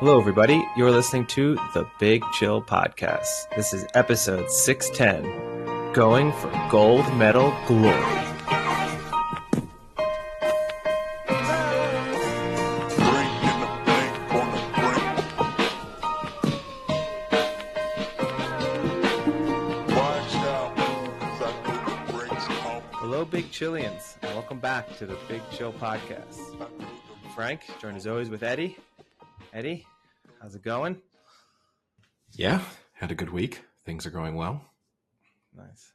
Hello, everybody. You're listening to the Big Chill Podcast. This is episode 610, Going for Gold Medal Glory. Hello, Big Chillians, and welcome back to the Big Chill Podcast. Frank, joined as always with Eddie. Eddie, how's it going? Yeah, had a good week. Things are going well. Nice.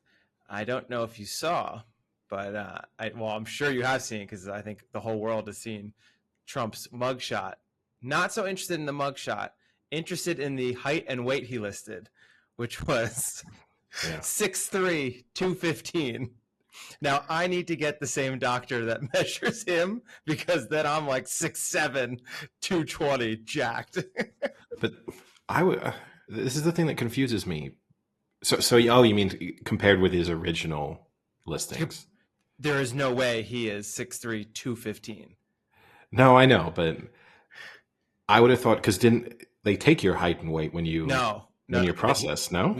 I don't know if you saw, but I'm sure you have seen, because I think the whole world has seen Trump's mugshot. Not so interested in the mugshot, interested in the height and weight he listed, which was 6'3", 215. Now, I need to get the same doctor that measures him, because then I'm like 6'7", 220, jacked. But this is the thing that confuses me. So you mean compared with his original listings? There is no way he is 6'3", 215. No, I know, but I would have thought, because didn't they take your height and weight when you in your process? No.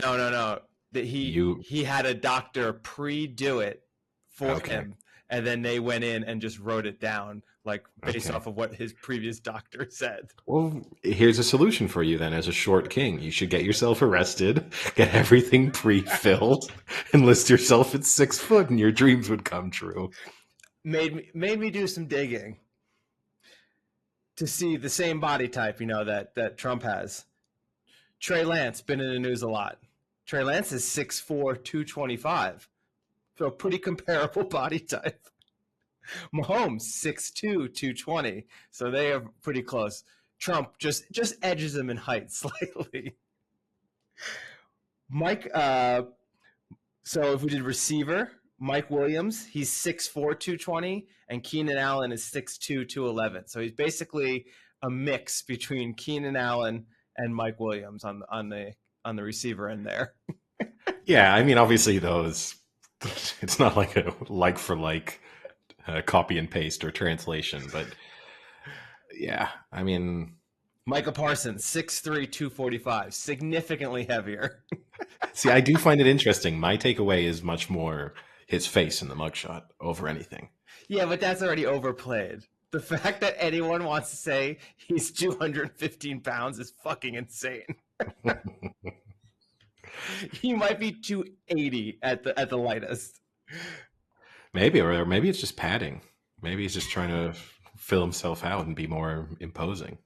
That he had a doctor pre-do it for him, and then they went in and just wrote it down, like based off of what his previous doctor said. Well, here's a solution for you then. As a short king, you should get yourself arrested, get everything pre-filled, and list yourself at 6 foot, and your dreams would come true. Made me do some digging to see the same body type, that Trump has. Trey Lance, been in the news a lot. Trey Lance is 6'4", 225. So a pretty comparable body type. Mahomes, 6'2", 220. So they are pretty close. Trump just edges him in height slightly. Mike, so if we did receiver, Mike Williams, he's 6'4", 220, and Keenan Allen is 6'2", 211. So he's basically a mix between Keenan Allen and Mike Williams on the receiver end there. Yeah, I mean, obviously those, it's not like a like for like copy and paste or translation, but yeah, I mean, Micah Parsons, 6'3", 245, significantly heavier. See, I do find it interesting. My takeaway is much more his face in the mugshot over anything. Yeah, but that's already overplayed. The fact that anyone wants to say he's 215 pounds is fucking insane. He might be 280 at the lightest. Maybe, or maybe it's just padding. Maybe he's just trying to fill himself out and be more imposing.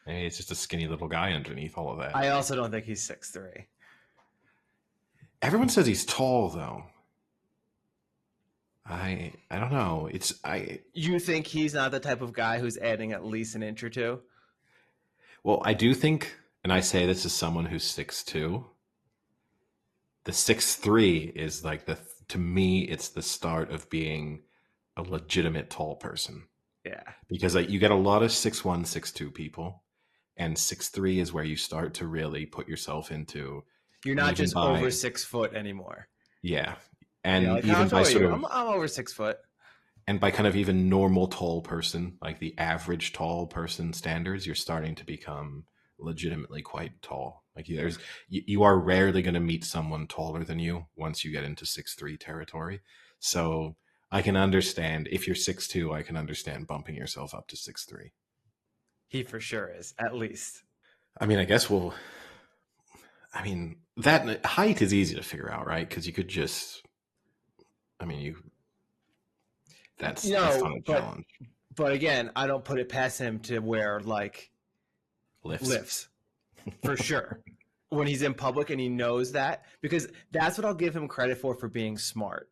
Maybe it's just a skinny little guy underneath all of that. I also don't think he's 6'3". Everyone says he's tall, though. I don't know. You think he's not the type of guy who's adding at least an inch or two? Well, I do think, and I say this as someone who's 6'2", the 6'3" is like to me, it's the start of being a legitimate tall person. Yeah. Because you get a lot of 6'1", 6'2" people, and 6'3" is where you start to really put yourself into. You're not just over 6 foot anymore. Yeah. And even by sort of, I'm over 6 foot. And by kind of even normal tall person, like the average tall person standards, you're starting to become legitimately quite tall. Like you are rarely going to meet someone taller than you once you get into 6'3" territory. So I can understand if you're 6'2", I can understand bumping yourself up to 6'3". He for sure is, at least. I mean, I guess that height is easy to figure out, right? Because you could just, that's not a challenge. But again, I don't put it past him to wear like lifts for sure when he's in public, and he knows that, because that's what I'll give him credit for being smart.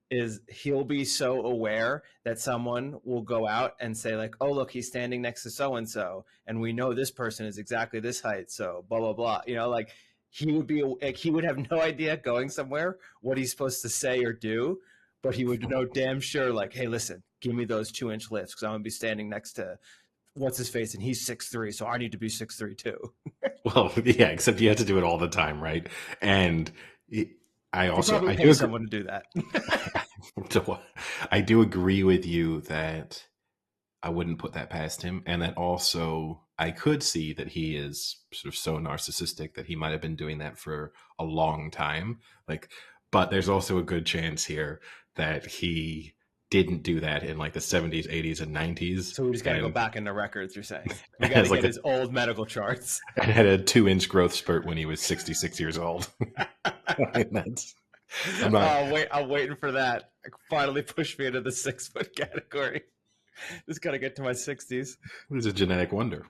Is he'll be so aware that someone will go out and say like, oh, look, he's standing next to so-and-so, and we know this person is exactly this height, so blah, blah, blah. Like he would have no idea going somewhere what he's supposed to say or do, but he would know damn sure like, hey, listen, give me those 2-inch lifts, because I'm going to be standing next to what's his face, and he's 6'3", so I need to be 6'3" too. Well, yeah, except you have to do it all the time, right? And I pay someone to do that. I do agree with you that I wouldn't put that past him, and that also I could see that he is sort of so narcissistic that he might have been doing that for a long time. Like, but there's also a good chance here that he didn't do that in like the 70s, 80s, and 90s. So we just got to go And back in the records, you're saying. We got to has like get his old medical charts. had a 2-inch growth spurt when he was 66 years old. I'm not. I'm waiting for that. Finally push me into the 6 foot category. Just got to get to my 60s. It was a genetic wonder.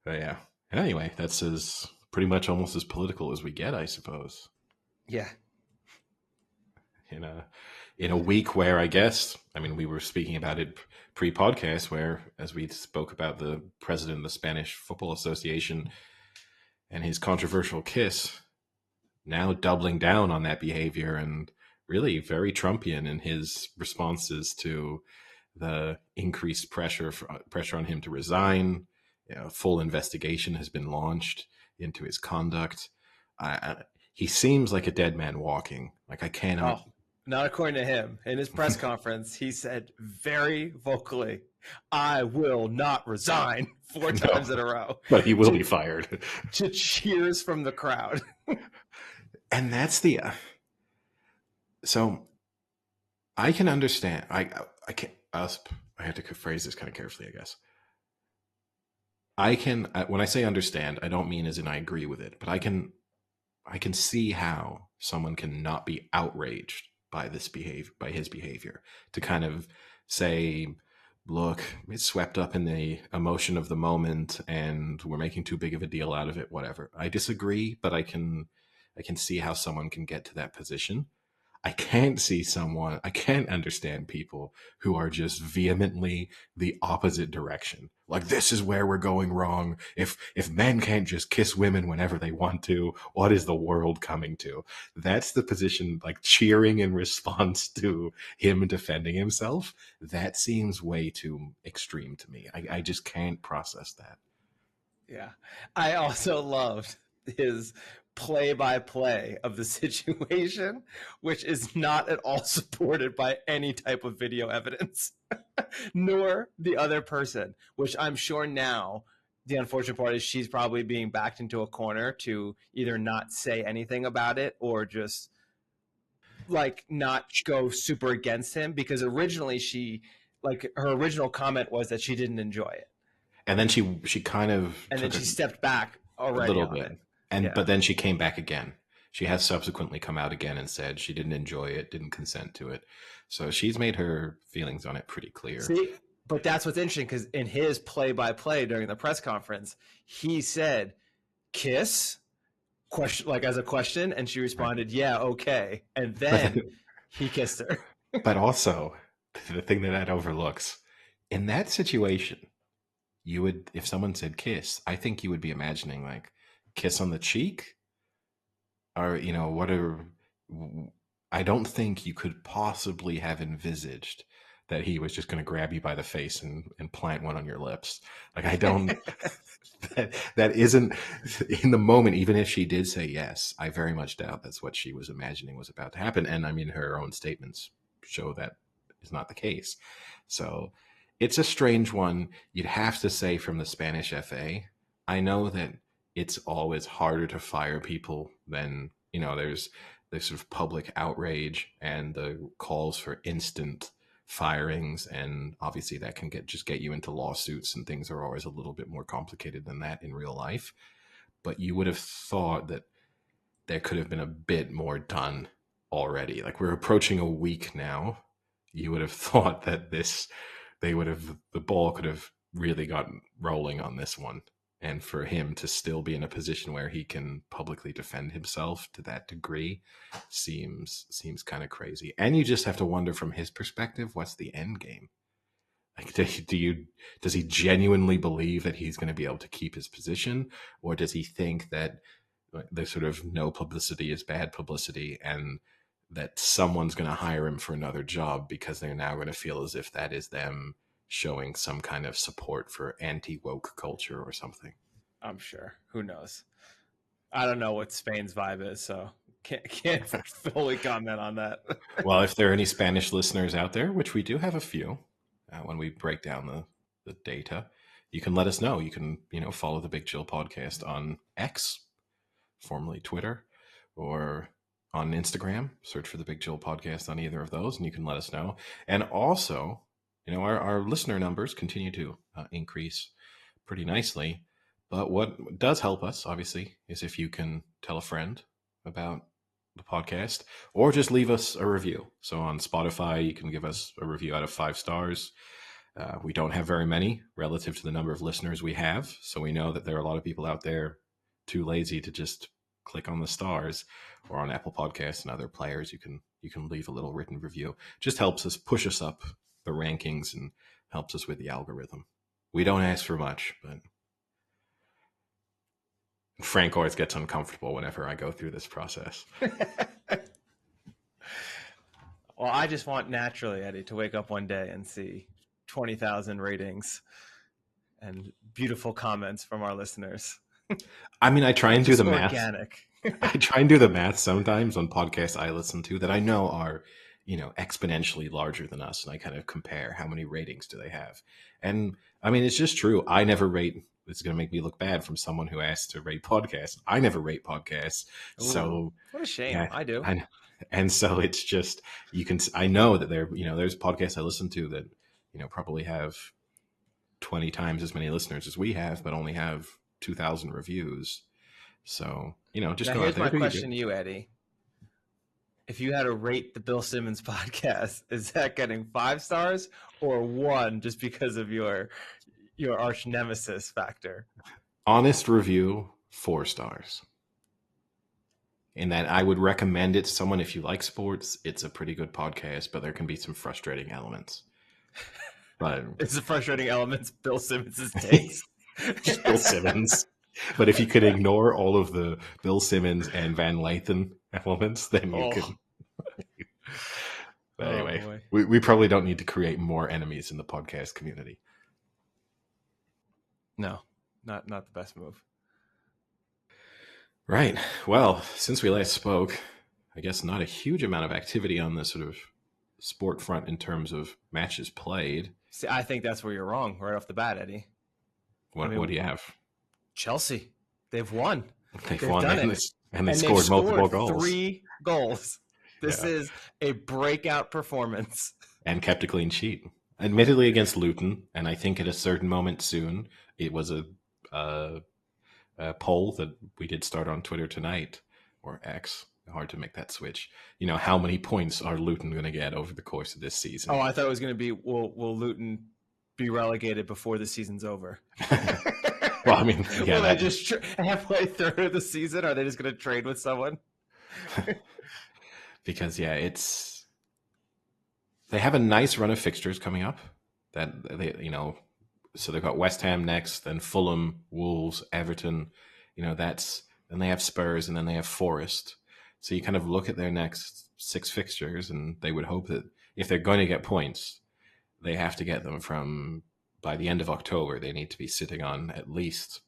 But yeah. Anyway, that's pretty much almost as political as we get, I suppose. Yeah. In a week where we were speaking about it pre-podcast, where as we spoke about the president of the Spanish Football Association and his controversial kiss, now doubling down on that behavior and really very Trumpian in his responses to the increased pressure on him to resign. Full investigation has been launched into his conduct. He seems like a dead man walking. Like I cannot. Oh, not according to him. In his press conference, he said very vocally, "I will not resign," 4 times in a row. But he will be fired. To cheers from the crowd. And that's so I can understand. I can't. I have to phrase this kind of carefully, I guess. When I say understand, I don't mean as in I agree with it, but I can see how someone can not be outraged by his behavior, to kind of say, look, it's swept up in the emotion of the moment and we're making too big of a deal out of it, whatever. I disagree, but I can see how someone can get to that position. I can't understand people who are just vehemently the opposite direction. Like, this is where we're going wrong. If men can't just kiss women whenever they want to, what is the world coming to? That's the position, like cheering in response to him defending himself. That seems way too extreme to me. I just can't process that. Yeah. I also loved his play-by-play of the situation, which is not at all supported by any type of video evidence, nor the other person, which I'm sure now the unfortunate part is she's probably being backed into a corner to either not say anything about it or just like not go super against him, because originally her original comment was that she didn't enjoy it. And then she kind of she stepped back already a little bit. But then she came back again. She has subsequently come out again and said she didn't enjoy it, didn't consent to it. So she's made her feelings on it pretty clear. See, but that's what's interesting, because in his play-by-play during the press conference, he said, "Kiss?" question, like as a question, and she responded, "Yeah, okay," and then he kissed her. But also, the thing that overlooks in that situation, you would, if someone said kiss, I think you would be imagining like kiss on the cheek, or I don't think you could possibly have envisaged that he was just going to grab you by the face and plant one on your lips. Like, I don't that isn't in the moment. Even if she did say yes, I very much doubt that's what she was imagining was about to happen. And I mean, her own statements show that is not the case. So it's a strange one. You'd have to say from the Spanish FA, I know that it's always harder to fire people than, there's sort of public outrage and the calls for instant firings. And obviously that can get you into lawsuits, and things are always a little bit more complicated than that in real life. But you would have thought that there could have been a bit more done already. Like, we're approaching a week now. You would have thought that the ball could have really gotten rolling on this one. And for him to still be in a position where he can publicly defend himself to that degree seems kind of crazy. And you just have to wonder from his perspective, what's the end game? Like, does he genuinely believe that he's going to be able to keep his position? Or does he think that the sort of no publicity is bad publicity, and that someone's going to hire him for another job because they're now going to feel as if that is them showing some kind of support for anti-woke culture or something? I'm sure. Who knows? I don't know what Spain's vibe is, so can't fully comment on that. Well, if there are any Spanish listeners out there, which we do have a few, when we break down the data, you can let us know. You can, follow the Big Chill Podcast on X, formerly Twitter, or on Instagram. Search for the Big Chill Podcast on either of those, and you can let us know. And also, our listener numbers continue to increase pretty nicely. But what does help us, obviously, is if you can tell a friend about the podcast, or just leave us a review. So on Spotify, you can give us a review out of 5 stars. We don't have very many relative to the number of listeners we have. So we know that there are a lot of people out there too lazy to just click on the stars. Or on Apple Podcasts and other players, you can leave a little written review. Just helps us push us up the rankings and helps us with the algorithm. We don't ask for much, but Frank always gets uncomfortable whenever I go through this process. Well, I just want naturally, Eddie, to wake up one day and see 20,000 ratings and beautiful comments from our listeners. I mean, I try and do the math. Organic. I try and do the math sometimes on podcasts I listen to that I know are, exponentially larger than us. And I kind of compare how many ratings do they have. And I mean, it's just true. I never rate. It's going to make me look bad from someone who asked to rate podcasts. I never rate podcasts. Ooh, so what a shame. Yeah, I do. And so it's just, I know that there's podcasts I listen to that, probably have 20 times as many listeners as we have, but only have 2,000 reviews. So, just now, go here's out there. my question to you, Eddie. If you had to rate the Bill Simmons podcast, is that getting 5 stars or 1 just because of your arch nemesis factor? Honest review, 4 stars. In that I would recommend it to someone if you like sports. It's a pretty good podcast, but there can be some frustrating elements. But it's the frustrating elements Bill Simmons' takes. Just Bill Simmons. But if you could ignore all of the Bill Simmons and Van Lathan elements, then you could. But anyway, we probably don't need to create more enemies in the podcast community. No, not the best move. Right. Well, since we last spoke, I guess not a huge amount of activity on the sort of sport front in terms of matches played. See, I think that's where you're wrong right off the bat, Eddie. What do you have? Chelsea. They've won. They've won and they scored multiple goals. 3 goals. This is a breakout performance. And kept a clean sheet. Admittedly against Luton, and I think at a certain moment soon, it was a poll that we did start on Twitter tonight, or X. Hard to make that switch. How many points are Luton going to get over the course of this season? Oh, I thought it was going to be, will Luton be relegated before the season's over? Well, I mean, yeah. Will they just halfway through the season, are they just going to trade with someone? Because, they have a nice run of fixtures coming up. That so they've got West Ham next, then Fulham, Wolves, Everton. Then they have Spurs, and then they have Forest. So you kind of look at their next 6 fixtures, and they would hope that if they're going to get points, they have to get them from, by the end of October, they need to be sitting on at least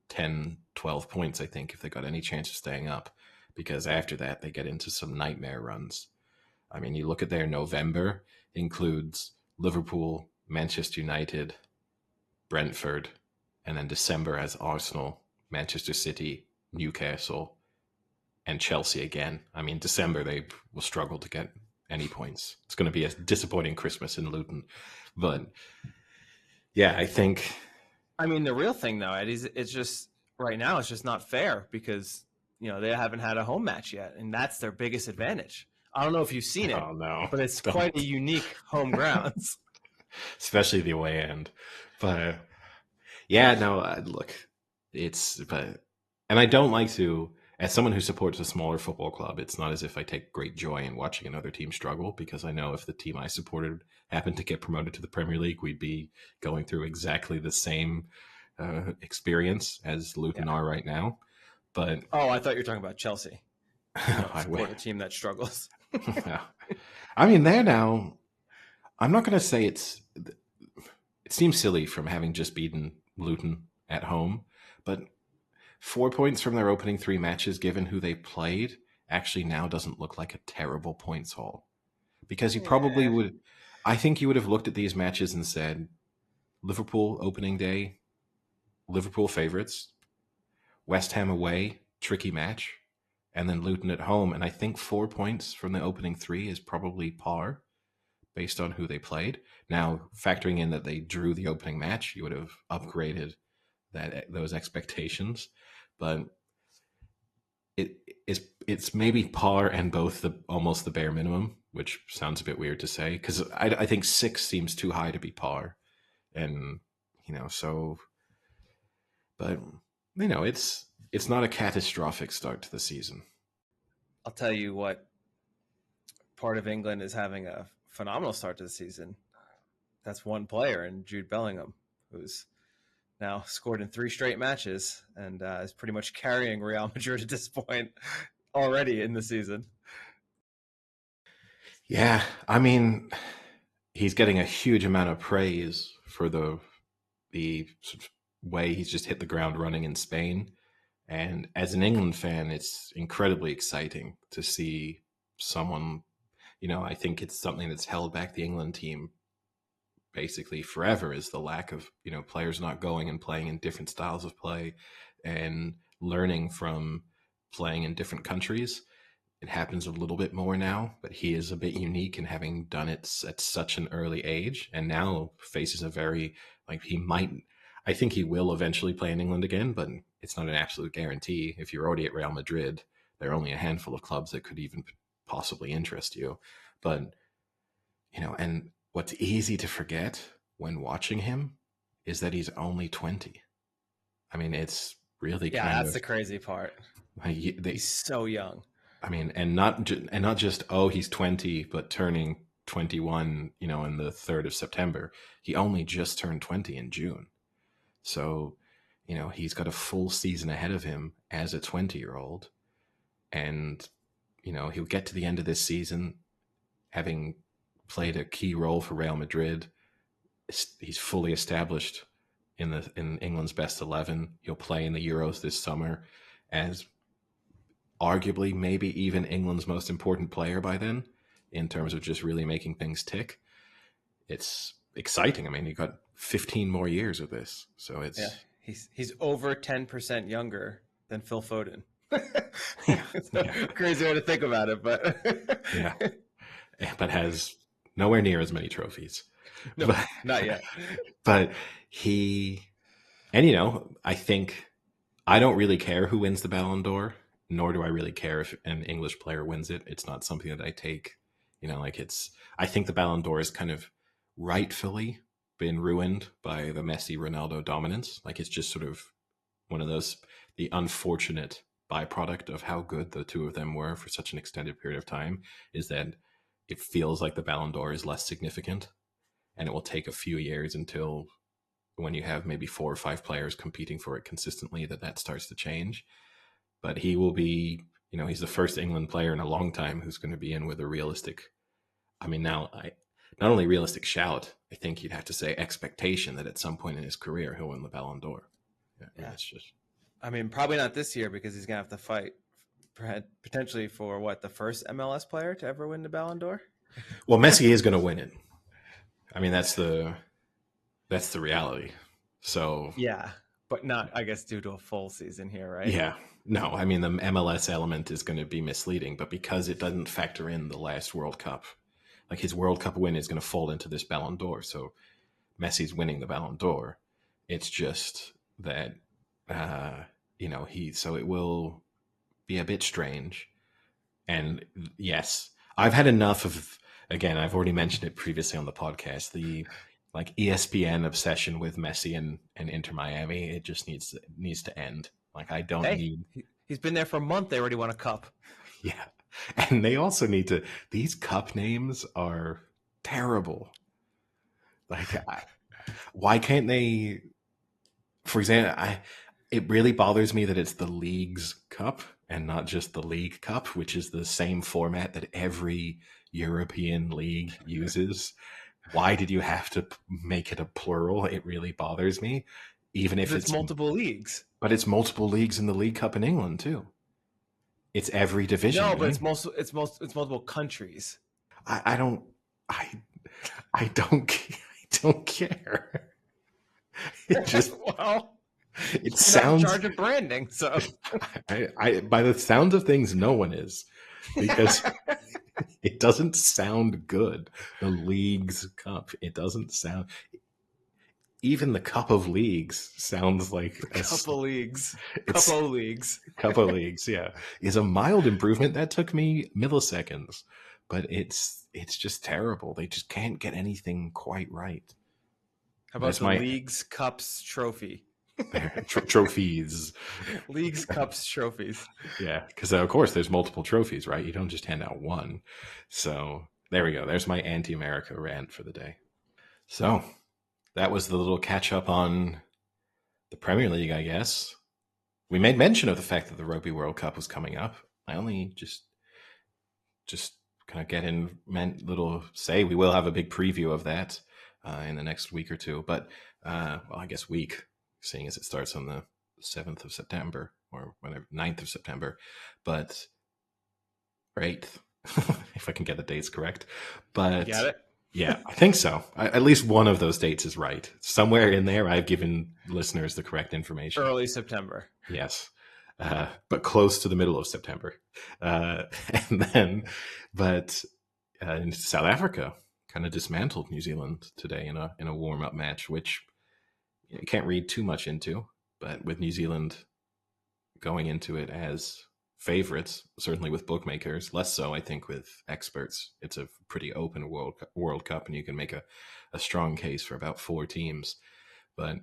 10, 12 points, I think, if they got any chance of staying up. Because after that, they get into some nightmare runs. I mean, you look at their November, includes Liverpool, Manchester United, Brentford, and then December has Arsenal, Manchester City, Newcastle, and Chelsea again. I mean, December, they will struggle to get any points. It's going to be a disappointing Christmas in Luton. But, yeah, I think... I mean, the real thing, though, Eddie, it's just, right now, it's just not fair because, they haven't had a home match yet, and that's their biggest advantage. I don't know if you've seen it, but it's quite a unique home grounds. Especially the away end. But, look, and I don't like to, as someone who supports a smaller football club, it's not as if I take great joy in watching another team struggle, because I know if the team I supported happened to get promoted to the Premier League, we'd be going through exactly the same experience as Luton are right now. But I thought you were talking about Chelsea. I support a team that struggles. I mean, they're now, I'm not going to say it seems silly from having just beaten Luton at home, but 4 points from their opening 3 matches, given who they played, actually now doesn't look like a terrible points haul. Because you probably would, I think you would have looked at these matches and said, Liverpool opening day, Liverpool favorites. West Ham away, tricky match. And then Luton at home. And I think 4 points from the opening three is probably par based on who they played. Now, factoring in that they drew the opening match, you would have upgraded those expectations. But it's maybe par and both almost the bare minimum, which sounds a bit weird to say because I think 6 seems too high to be par, and so. But it's not a catastrophic start to the season. I'll tell you what part of England is having a phenomenal start to the season. That's one player in Jude Bellingham, who's now scored in 3 straight matches and is pretty much carrying Real Madrid at this point already in the season. Yeah, I mean, he's getting a huge amount of praise for the sort of way he's just hit the ground running in Spain. And as an England fan, it's incredibly exciting to see someone, I think it's something that's held back the England team basically forever is the lack of, players not going and playing in different styles of play and learning from playing in different countries. It happens a little bit more now, but he is a bit unique in having done it at such an early age and now faces a very, I think he will eventually play in England again, but it's not an absolute guarantee. If you're already at Real Madrid, there are only a handful of clubs that could even possibly interest you. But, and what's easy to forget when watching him is that he's only 20. I mean, it's really that's the crazy part. He's so young. I mean, and not just, he's 20, but turning 21, in the 3rd of September. He only just turned 20 in June. So, he's got a full season ahead of him as a 20-year-old. And, he'll get to the end of this season having played a key role for Real Madrid. He's fully established in England's best 11. He'll play in the Euros this summer as arguably maybe even England's most important player by then in terms of just really making things tick. It's exciting. I mean, you got 15 more years of this. So it's he's over 10% younger than Phil Foden. Crazy way to think about it, but yeah. But has nowhere near as many trophies. No, not yet. But I think I don't really care who wins the Ballon d'Or, nor do I really care if an English player wins it. It's not something that I take, I think the Ballon d'Or is kind of rightfully been ruined by the Messi Ronaldo dominance. Like, it's just sort of one of those, the unfortunate byproduct of how good the two of them were for such an extended period of time is that it feels like the Ballon d'Or is less significant, and it will take a few years until when you have maybe 4 or 5 players competing for it consistently that starts to change. But he will be, he's the first England player in a long time who's going to be in with a realistic, not only realistic shout, I think you'd have to say expectation that at some point in his career he'll win the Ballon d'Or. It's just, probably not this year because he's gonna have to fight potentially for the first MLS player to ever win the Ballon d'Or. Well, Messi is going to win it. I mean, that's the reality. So yeah, but not, I guess, due to a full season here, right? Yeah. No, I mean, the MLS element is going to be misleading, but because it doesn't factor in the last World Cup, like his World Cup win is going to fall into this Ballon d'Or. So Messi's winning the Ballon d'Or. It's just that, so it will be a bit strange. And yes, I've had enough of, again, I've already mentioned it previously on the podcast, the ESPN obsession with Messi and Inter Miami. It just needs to end. Like, I don't need. He's been there for a month. They already won a cup. Yeah. And they also need to, these cup names are terrible. Like, why can't they, for example, it really bothers me that it's the League's Cup and not just the League Cup, which is the same format that every European league uses. Why did you have to make it a plural? It really bothers me. Even if it's multiple leagues. But it's multiple leagues in the League Cup in England too. It's every division. No, but right? it's multiple countries. I don't care. It just Well, it you're not in sounds. charge of branding, so I by the sounds of things, no one is, because it doesn't sound good. The League's Cup. It doesn't sound. Even the Cup of Leagues sounds like couple leagues, it's couple leagues. Cup of Leagues. Yeah, is a mild improvement. That took me milliseconds, but it's just terrible. They just can't get anything quite right. How about That's the my leagues, cups, trophy? trophies. Leagues, cups, trophies. Yeah, because of course there's multiple trophies, right? You don't just hand out one. So there we go. There's my anti-America rant for the day. So that was the little catch up on the Premier League, I guess. We made mention of the fact that the Rugby World Cup was coming up. I only just kind of get in little say we will have a big preview of that in the next week or two. But well, I guess week, seeing as it starts on the 7th of September or whatever, 9th of September, but or 8th, if I can get the dates correct. But Got it? yeah, I think so. At least one of those dates is right. Somewhere in there, I've given listeners the correct information. Early September. Yes. But close to the middle of September. And then, but in South Africa kind of dismantled New Zealand today in a warm up match, which you can't read too much into. But with New Zealand going into it as favorites, certainly with bookmakers, less so, I think, with experts. It's a pretty open World Cup, and you can make a strong case for about 4 teams. But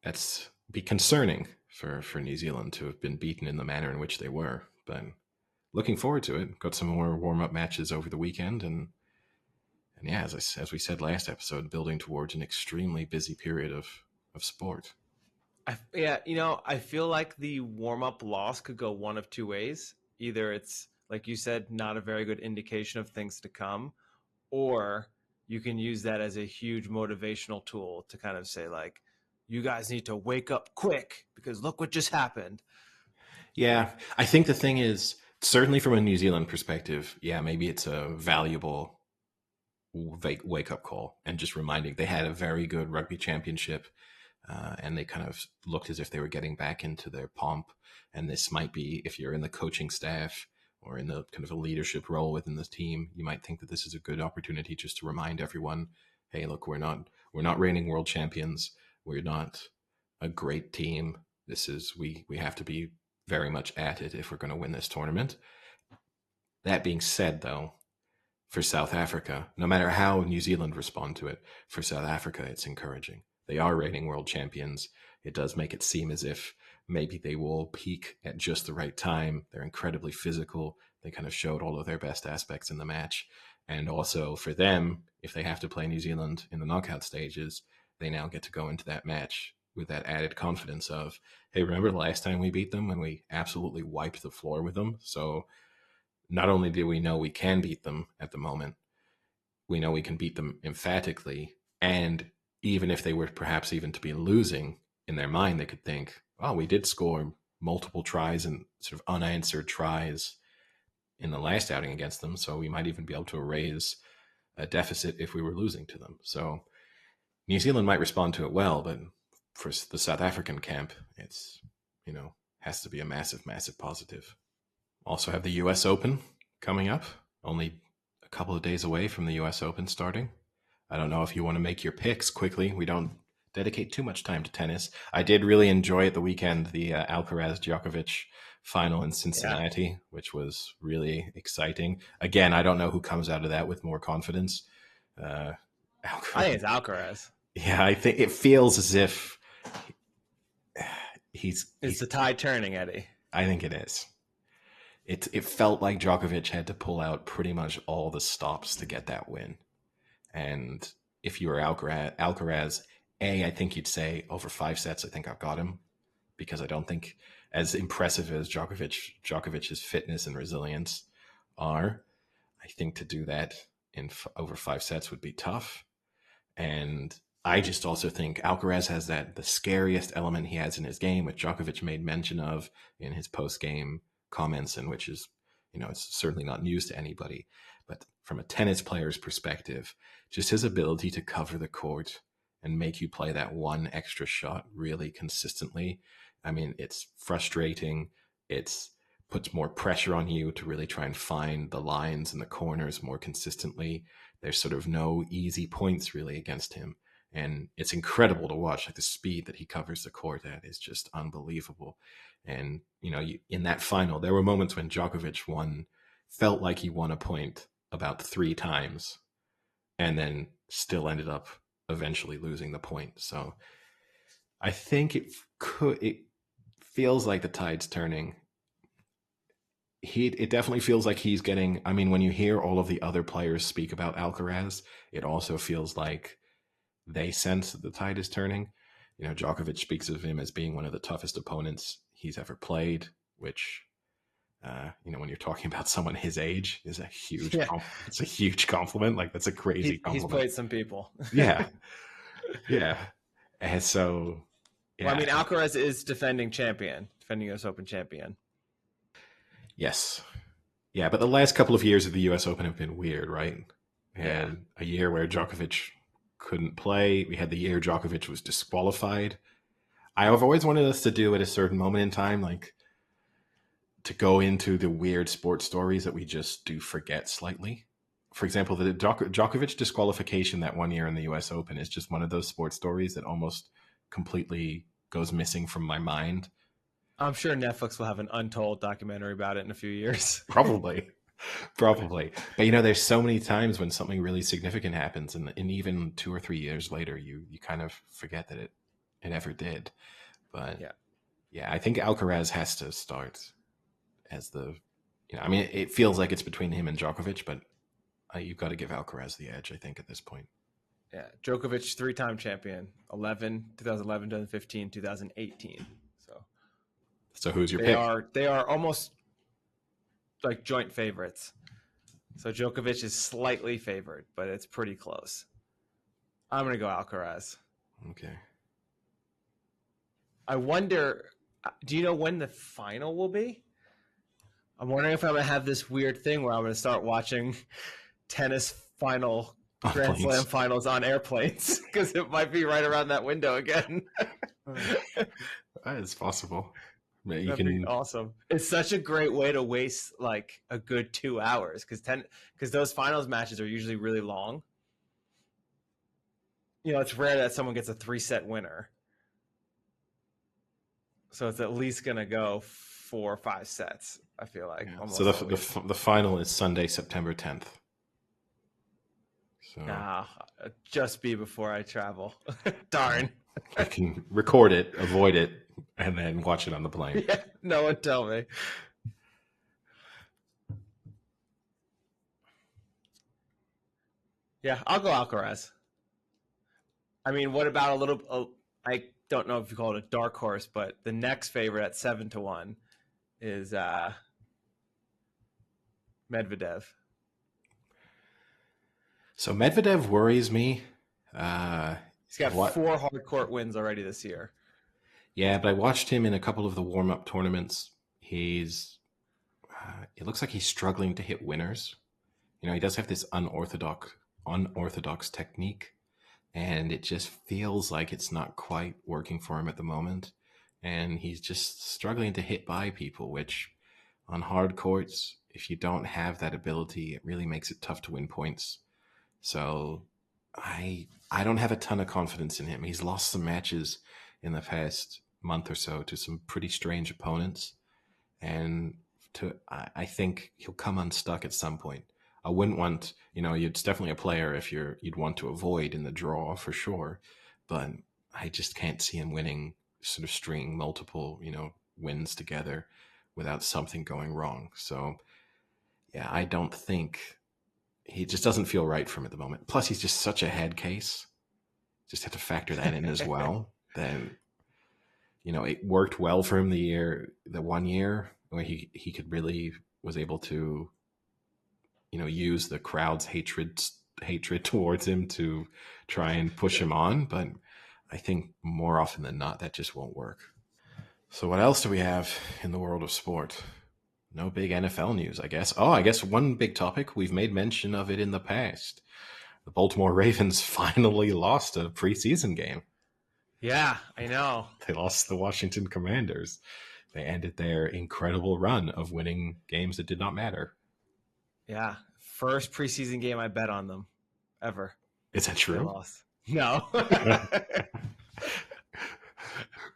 that's be concerning for New Zealand to have been beaten in the manner in which they were. But looking forward to it. Got some more warm-up matches over the weekend, and yeah, as we said last episode, building towards an extremely busy period of sport. I feel like the warm-up loss could go one of two ways. Either it's, like you said, not a very good indication of things to come, or you can use that as a huge motivational tool to kind of say, like, you guys need to wake up quick because look what just happened. Yeah, I think the thing is, certainly from a New Zealand perspective, yeah, maybe it's a valuable wake-up call, and just reminding they had a very good rugby championship, and they kind of looked as if they were getting back into their pomp. And this might be, if you're in the coaching staff or in the kind of a leadership role within the team, you might think that this is a good opportunity just to remind everyone, hey, look, we're not reigning world champions. We're not a great team. We have to be very much at it if we're going to win this tournament. That being said, though, for South Africa, no matter how New Zealand respond to it, for South Africa, it's encouraging. They are reigning world champions. It does make it seem as if maybe they will peak at just the right time. They're incredibly physical. They kind of showed all of their best aspects in the match. And also for them, if they have to play New Zealand in the knockout stages, they now get to go into that match with that added confidence of, hey, remember the last time we beat them when we absolutely wiped the floor with them? So not only do we know we can beat them at the moment, we know we can beat them emphatically. And even if they were perhaps even to be losing, in their mind, they could think, oh, we did score multiple tries and sort of unanswered tries in the last outing against them. So we might even be able to erase a deficit if we were losing to them. So New Zealand might respond to it well, but for the South African camp, it's, has to be a massive, massive positive. Also have the US Open coming up, only a couple of days away from the US Open starting. I don't know if you want to make your picks quickly. We don't dedicate too much time to tennis. I did really enjoy at the weekend the Alcaraz-Djokovic final in Cincinnati, which was really exciting. Again, I don't know who comes out of that with more confidence. I think it's Alcaraz. Yeah, I think it feels as if It's the tide turning, Eddie. I think it is. It felt like Djokovic had to pull out pretty much all the stops to get that win. And if you were Alcaraz, I think you'd say over 5 sets, I think I've got him, because I don't think, as impressive as Djokovic's fitness and resilience are, I think to do that in over 5 sets would be tough. And I just also think Alcaraz has the scariest element he has in his game, which Djokovic made mention of in his post-game comments, and which is, it's certainly not news to anybody. But from a tennis player's perspective, just his ability to cover the court and make you play that one extra shot really consistently. I mean, it's frustrating. It's puts more pressure on you to really try and find the lines and the corners more consistently. There's sort of no easy points really against him. And it's incredible to watch. Like the speed that he covers the court at is just unbelievable. And, in that final, there were moments when Djokovic felt like he won a point about 3 times and then still ended up eventually losing the point. So I think it feels like the tide's turning. It definitely feels like he's getting, I mean, when you hear all of the other players speak about Alcaraz, it also feels like they sense that the tide is turning. Djokovic speaks of him as being one of the toughest opponents he's ever played, which, when you're talking about someone his age, is a huge, it's a huge compliment. Like, that's a crazy compliment. He's played some people. Yeah. Yeah. And so, yeah. Well, I mean, Alcaraz is defending US Open champion. Yes. Yeah, but the last couple of years of the US Open have been weird, right? We had a year where Djokovic couldn't play. We had the year Djokovic was disqualified. I've always wanted us to do at a certain moment in time, like to go into the weird sports stories that we just do forget slightly. For example, the Djokovic disqualification that one year in the US Open is just one of those sports stories that almost completely goes missing from my mind. I'm sure Netflix will have an untold documentary about it in a few years. Probably. But there's so many times when something really significant happens, and even 2 or 3 years later, you kind of forget that it ever did. But I think Alcaraz has to start as the, it feels like it's between him and Djokovic, but you've got to give Alcaraz the edge, I think, at this point. Yeah, Djokovic 3-time champion, 2011, 2015, 2018. So who's your pick? They are almost like joint favorites. So Djokovic is slightly favored, but it's pretty close. I'm going to go Alcaraz. Okay. I wonder, do you know when the final will be? I'm wondering if I'm going to have this weird thing where I'm going to start watching tennis Grand Slam finals on airplanes, because it might be right around that window again. That is possible. That'd be awesome. It's such a great way to waste like a good 2 hours, because those finals matches are usually really long. It's rare that someone gets a 3-set winner. So it's at least going to go 4 or 5 sets, I feel like. Yeah. So the final is Sunday, September 10th. So just be before I travel. Darn. I can record it, avoid it, and then watch it on the plane. Yeah, no one tell me. Yeah, I'll go Alcaraz. I mean, what about I don't know if you call it a dark horse, but the next favorite at 7-1 is Medvedev. So Medvedev worries me. He's got 4 hard court wins already this year. Yeah, but I watched him in a couple of the warm-up tournaments. It looks like he's struggling to hit winners. He does have this unorthodox technique, and it just feels like it's not quite working for him at the moment. And he's just struggling to hit by people, which on hard courts, if you don't have that ability, it really makes it tough to win points. So I don't have a ton of confidence in him. He's lost some matches in the past month or so to some pretty strange opponents, and I think he'll come unstuck at some point. I wouldn't want, it's definitely a player if you'd want to avoid in the draw for sure, but I just can't see him winning, sort of string multiple, wins together without something going wrong. So yeah, I don't think, he just doesn't feel right for him at the moment. Plus, he's just such a head case. Just have to factor that in as well. Then, it worked well for him the 1 year where he could really was able to, use the crowd's hatred towards him to try and push him on. But I think more often than not, that just won't work. So what else do we have in the world of sport? No big NFL news, I guess. Oh, I guess one big topic, we've made mention of it in the past. the Baltimore Ravens finally lost a preseason game. Yeah, I know. They lost to the Washington Commanders. They ended their incredible run of winning games that did not matter. Yeah, first preseason game I bet on them ever. Is that They true? lost. No.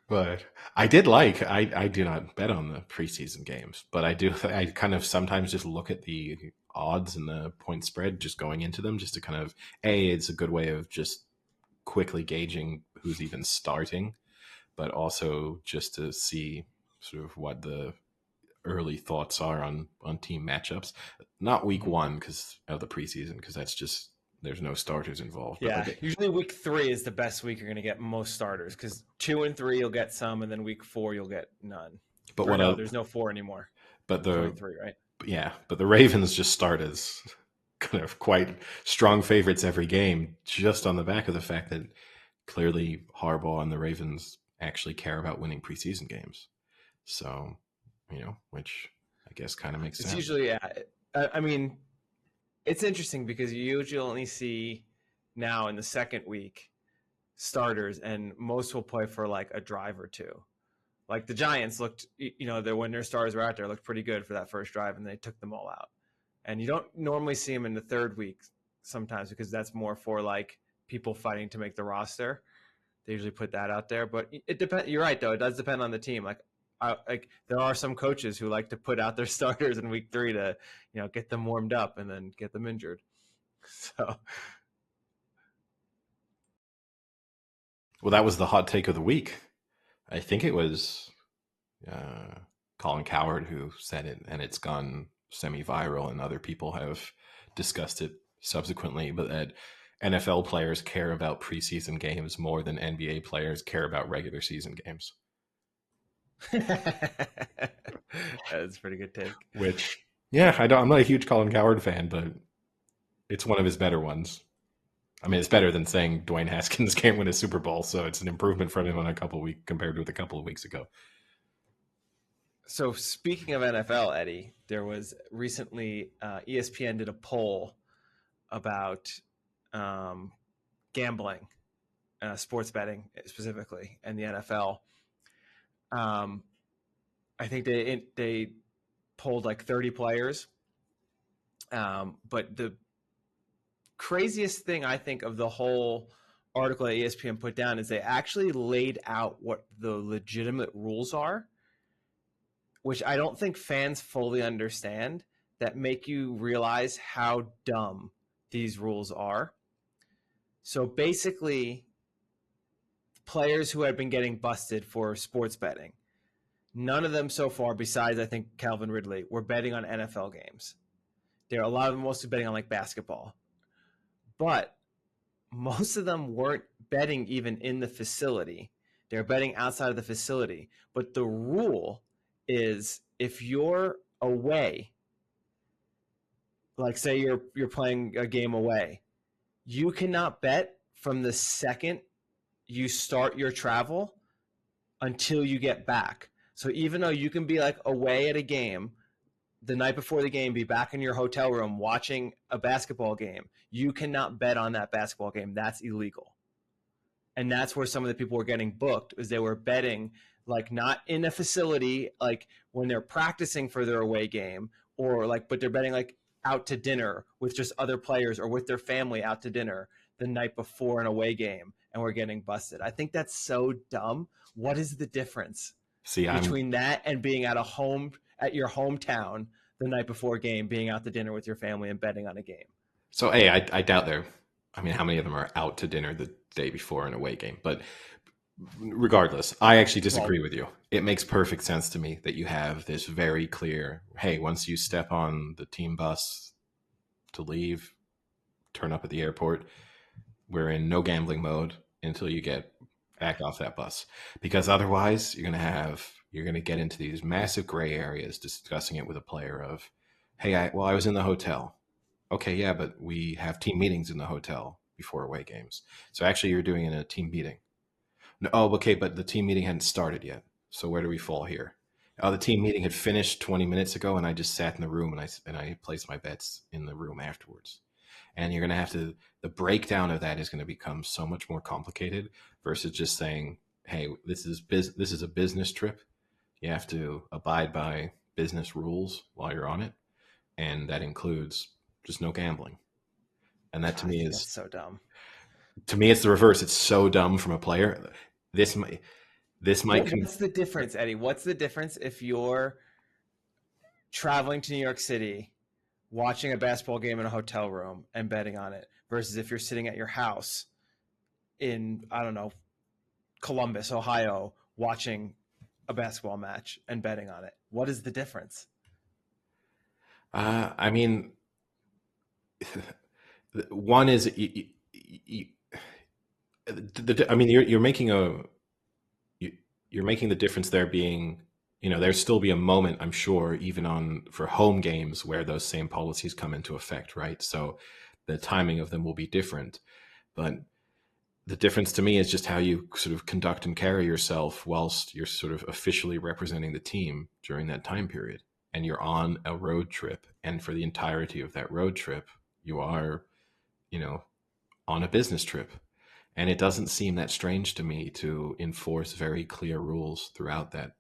But I do not bet on the preseason games, but I kind of sometimes just look at the odds and the point spread just going into them just to kind of, it's a good way of just quickly gauging who's even starting, but also just to see sort of what the early thoughts are on team matchups. Not week one because of the preseason, because that's just, there's no starters involved. But Yeah, usually week 3 is the best week you're going to get most starters, because 2 and 3 you'll get some, and then week 4 you'll get none. But there's no 4 anymore. But There's only 3, right? Yeah, but the Ravens just start as kind of quite strong favorites every game, just on the back of the fact that clearly Harbaugh and the Ravens actually care about winning preseason games. So, which I guess kind of makes sense. It's usually, I mean, it's interesting because you usually only see now in the second week starters, and most will play for like a drive or two. Like the Giants looked, when their stars were out there, looked pretty good for that first drive, and they took them all out. And you don't normally see them in the third week sometimes, because that's more for like people fighting to make the roster. They usually put that out there, but it depends. You're right, though. It does depend on the team. Like there are some coaches who like to put out their starters in week 3 to, get them warmed up and then get them injured. So, well, that was the hot take of the week. I think it was Colin Cowherd who said it, and it's gone semi-viral, and other people have discussed it subsequently, but that NFL players care about preseason games more than NBA players care about regular season games. that's a pretty good take. Which, yeah, I'm not a huge Colin Cowherd fan, but it's one of his better ones. I mean, it's better than saying Dwayne Haskins can't win a Super Bowl, so it's an improvement from him on a couple weeks compared with a couple of weeks ago. So speaking of NFL, Eddie, there was recently ESPN did a poll about gambling, sports betting specifically, and the NFL. I think they polled like 30 players, but the craziest thing I think of the whole article that ESPN put down is they actually laid out what the legitimate rules are, which I don't think fans fully understand, that make you realize how dumb these rules are. So basically, players who have been getting busted for sports betting, none of them so far, besides I think Calvin Ridley, were betting on NFL games. There are a lot of them mostly betting on like basketball. But most of them weren't betting even in the facility. They're betting outside of the facility. But the rule is, if you're away, like say you're playing a game away, you cannot bet from the second you start your travel until you get back. So even though you can be like away at a game the night before the game, be back in your hotel room watching a basketball game, you cannot bet on that basketball game. That's illegal. And that's where some of the people were getting booked, is they were betting like not in a facility, like when they're practicing for their away game, or like, but they're betting like out to dinner with just other players or with their family out to dinner the night before an away game, and we're getting busted. I think that's so dumb. What is the difference between that and being at your hometown the night before a game, being out to dinner with your family and betting on a game? So, I doubt how many of them are out to dinner the day before an away game? But regardless, I actually disagree with you. It makes perfect sense to me that you have this very clear, hey, once you step on the team bus to leave, turn up at the airport, we're in no gambling mode until you get back off that bus. Because otherwise, you're going to get into these massive gray areas discussing it with a player of, hey, I was in the hotel. Okay, yeah, but we have team meetings in the hotel before away games. So actually you're doing it in a team meeting. No, okay, but the team meeting hadn't started yet. So where do we fall here? Oh, the team meeting had finished 20 minutes ago, and I just sat in the room and I placed my bets in the room afterwards. And you're going to have to, the breakdown of that is going to become so much more complicated versus just saying, hey, this is a business trip. You have to abide by business rules while you're on it. And that includes just no gambling. And that I think that's so dumb. to me, it's the reverse. It's so dumb from a player. This might, What's the difference, Eddie? What's the difference if you're traveling to New York City, watching a basketball game in a hotel room and betting on it versus if you're sitting at your house in, I don't know, Columbus, Ohio, watching a basketball match and betting on it? What is the difference? I mean, one is, I mean, you're making you're making the difference there being, there'll still be a moment, I'm sure, even for home games where those same policies come into effect, right? So the timing of them will be different. But the difference to me is just how you sort of conduct and carry yourself whilst you're sort of officially representing the team during that time period. And you're on a road trip. And for the entirety of that road trip, you are, on a business trip. And it doesn't seem that strange to me to enforce very clear rules throughout that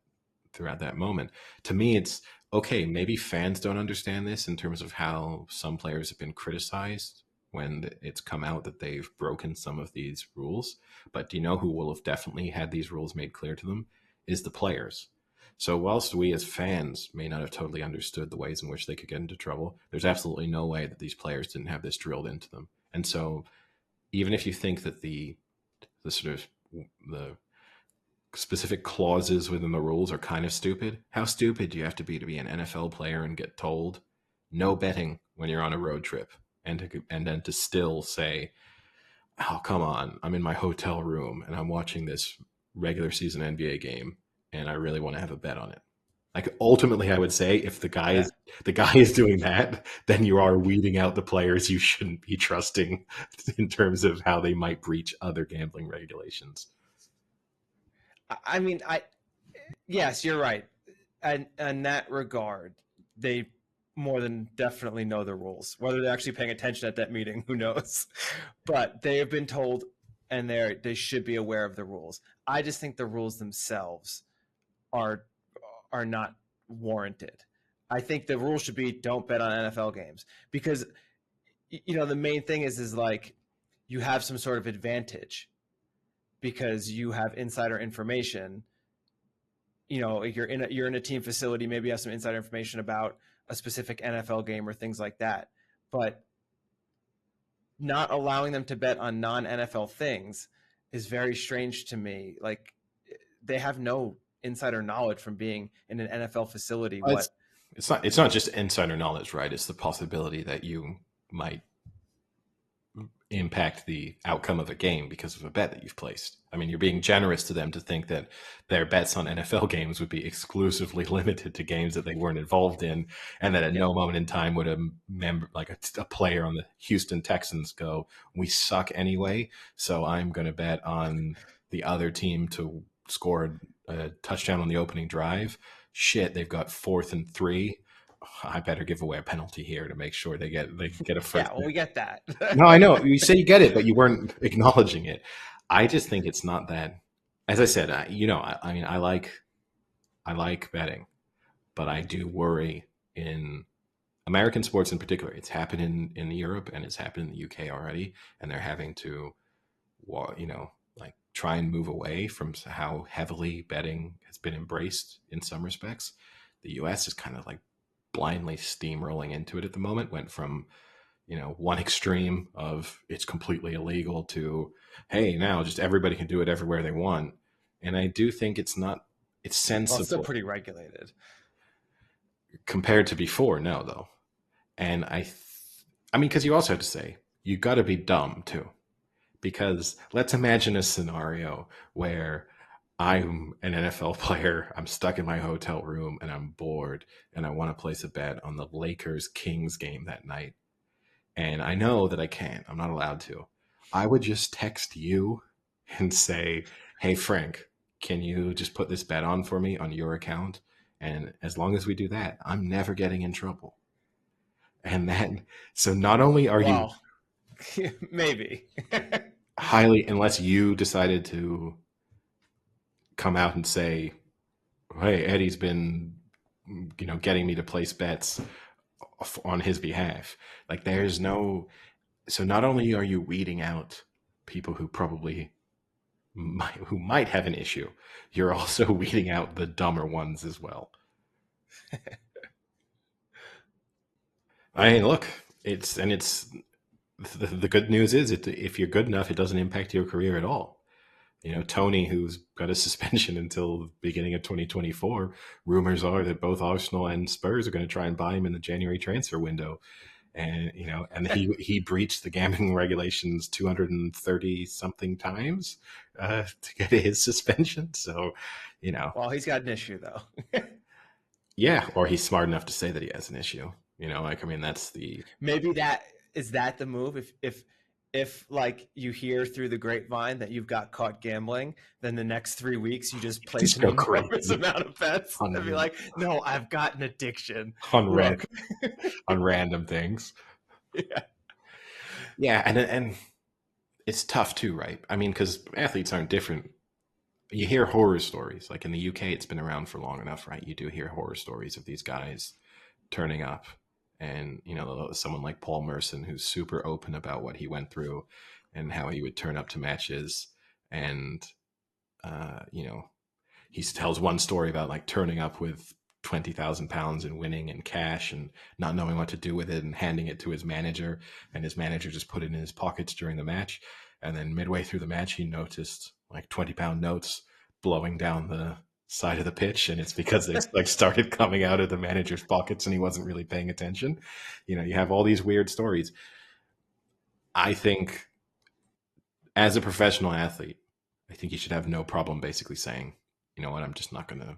moment. To me, it's okay. Maybe fans don't understand this in terms of how some players have been criticized when it's come out that they've broken some of these rules. But do you know who will have definitely had these rules made clear to them? Is the players. So whilst we as fans may not have totally understood the ways in which they could get into trouble, there's absolutely no way that these players didn't have this drilled into them. And so even if you think that the sort of the specific clauses within the rules are kind of stupid, how stupid do you have to be an NFL player and get told no betting when you're on a road trip, and then to still say, oh, come on, I'm in my hotel room and I'm watching this regular season NBA game and I really want to have a bet on it. Like, ultimately, I would say if the guy is doing that, then you are weeding out the players you shouldn't be trusting in terms of how they might breach other gambling regulations. I mean, yes, you're right. And in that regard, they more than definitely know the rules. Whether they're actually paying attention at that meeting, who knows? But they have been told, and they should be aware of the rules. I just think the rules themselves are not warranted. I think the rule should be don't bet on NFL games because the main thing is like you have some sort of advantage because you have insider information. You're in a team facility, maybe you have some insider information about a specific NFL game or things like that. But not allowing them to bet on non-NFL things is very strange to me. Like, they have no insider knowledge from being in an NFL facility. It's not just insider knowledge, right? It's the possibility that you might impact the outcome of a game because of a bet that you've placed. I mean, you're being generous to them to think that their bets on NFL games would be exclusively limited to games that they weren't involved in, and that at no moment in time would a member, like a player on the Houston Texans, go, "We suck anyway, so I'm going to bet on the other team to score a touchdown on the opening drive. Shit, they've got 4th and 3. I better give away a penalty here to make sure they get a first." Yeah, well, we get that. No, I know. You say you get it, but you weren't acknowledging it. I just think it's not that. As I said, I mean, I like betting, but I do worry in American sports in particular. It's happened in Europe and it's happened in the UK already, and they're having to, like, try and move away from how heavily betting has been embraced in some respects. The US is kind of like blindly steamrolling into it at the moment. Went from one extreme of it's completely illegal to, hey, now just everybody can do it everywhere they want. And I do think it's sensible. Well, it's still pretty regulated Compared to before, no, though. And I mean, because you also have to say, you got to be dumb too. Because let's imagine a scenario where I'm an NFL player, I'm stuck in my hotel room and I'm bored and I want to place a bet on the Lakers Kings game that night. And I know that I can't. I'm not allowed to. I would just text you and say, "Hey, Frank, can you just put this bet on for me on your account?" And as long as we do that, I'm never getting in trouble. And then, so not only are you Maybe. Highly, unless you decided to come out and say, hey, Eddie's been, getting me to place bets on his behalf. Like there's no, so not only are you weeding out people who might have an issue, you're also weeding out the dumber ones as well. I mean, look, it's the good news is if you're good enough, it doesn't impact your career at all. Tony, who's got a suspension until the beginning of 2024, rumors are that both Arsenal and Spurs are going to try and buy him in the January transfer window. And, he breached the gambling regulations 230 something times to get his suspension. So, Well, he's got an issue though. Yeah. Or he's smart enough to say that he has an issue, that's maybe that the move. If like you hear through the grapevine that you've got caught gambling, then the next 3 weeks you just place an enormous amount of bets and be like, no, I've got an addiction on random things. Yeah. And it's tough too, right? I mean, because athletes aren't different. You hear horror stories. Like in the UK, it's been around for long enough, right? You do hear horror stories of these guys turning up. And, someone like Paul Merson, who's super open about what he went through and how he would turn up to matches. And, he tells one story about like turning up with 20,000 pounds and winning in cash and not knowing what to do with it and handing it to his manager. And his manager just put it in his pockets during the match. And then midway through the match, he noticed like 20-pound notes blowing down the side of the pitch, and it's because they like started coming out of the manager's pockets and he wasn't really paying attention. You have all these weird stories. I think as a professional athlete, I think you should have no problem basically saying, you know what, I'm just not going to,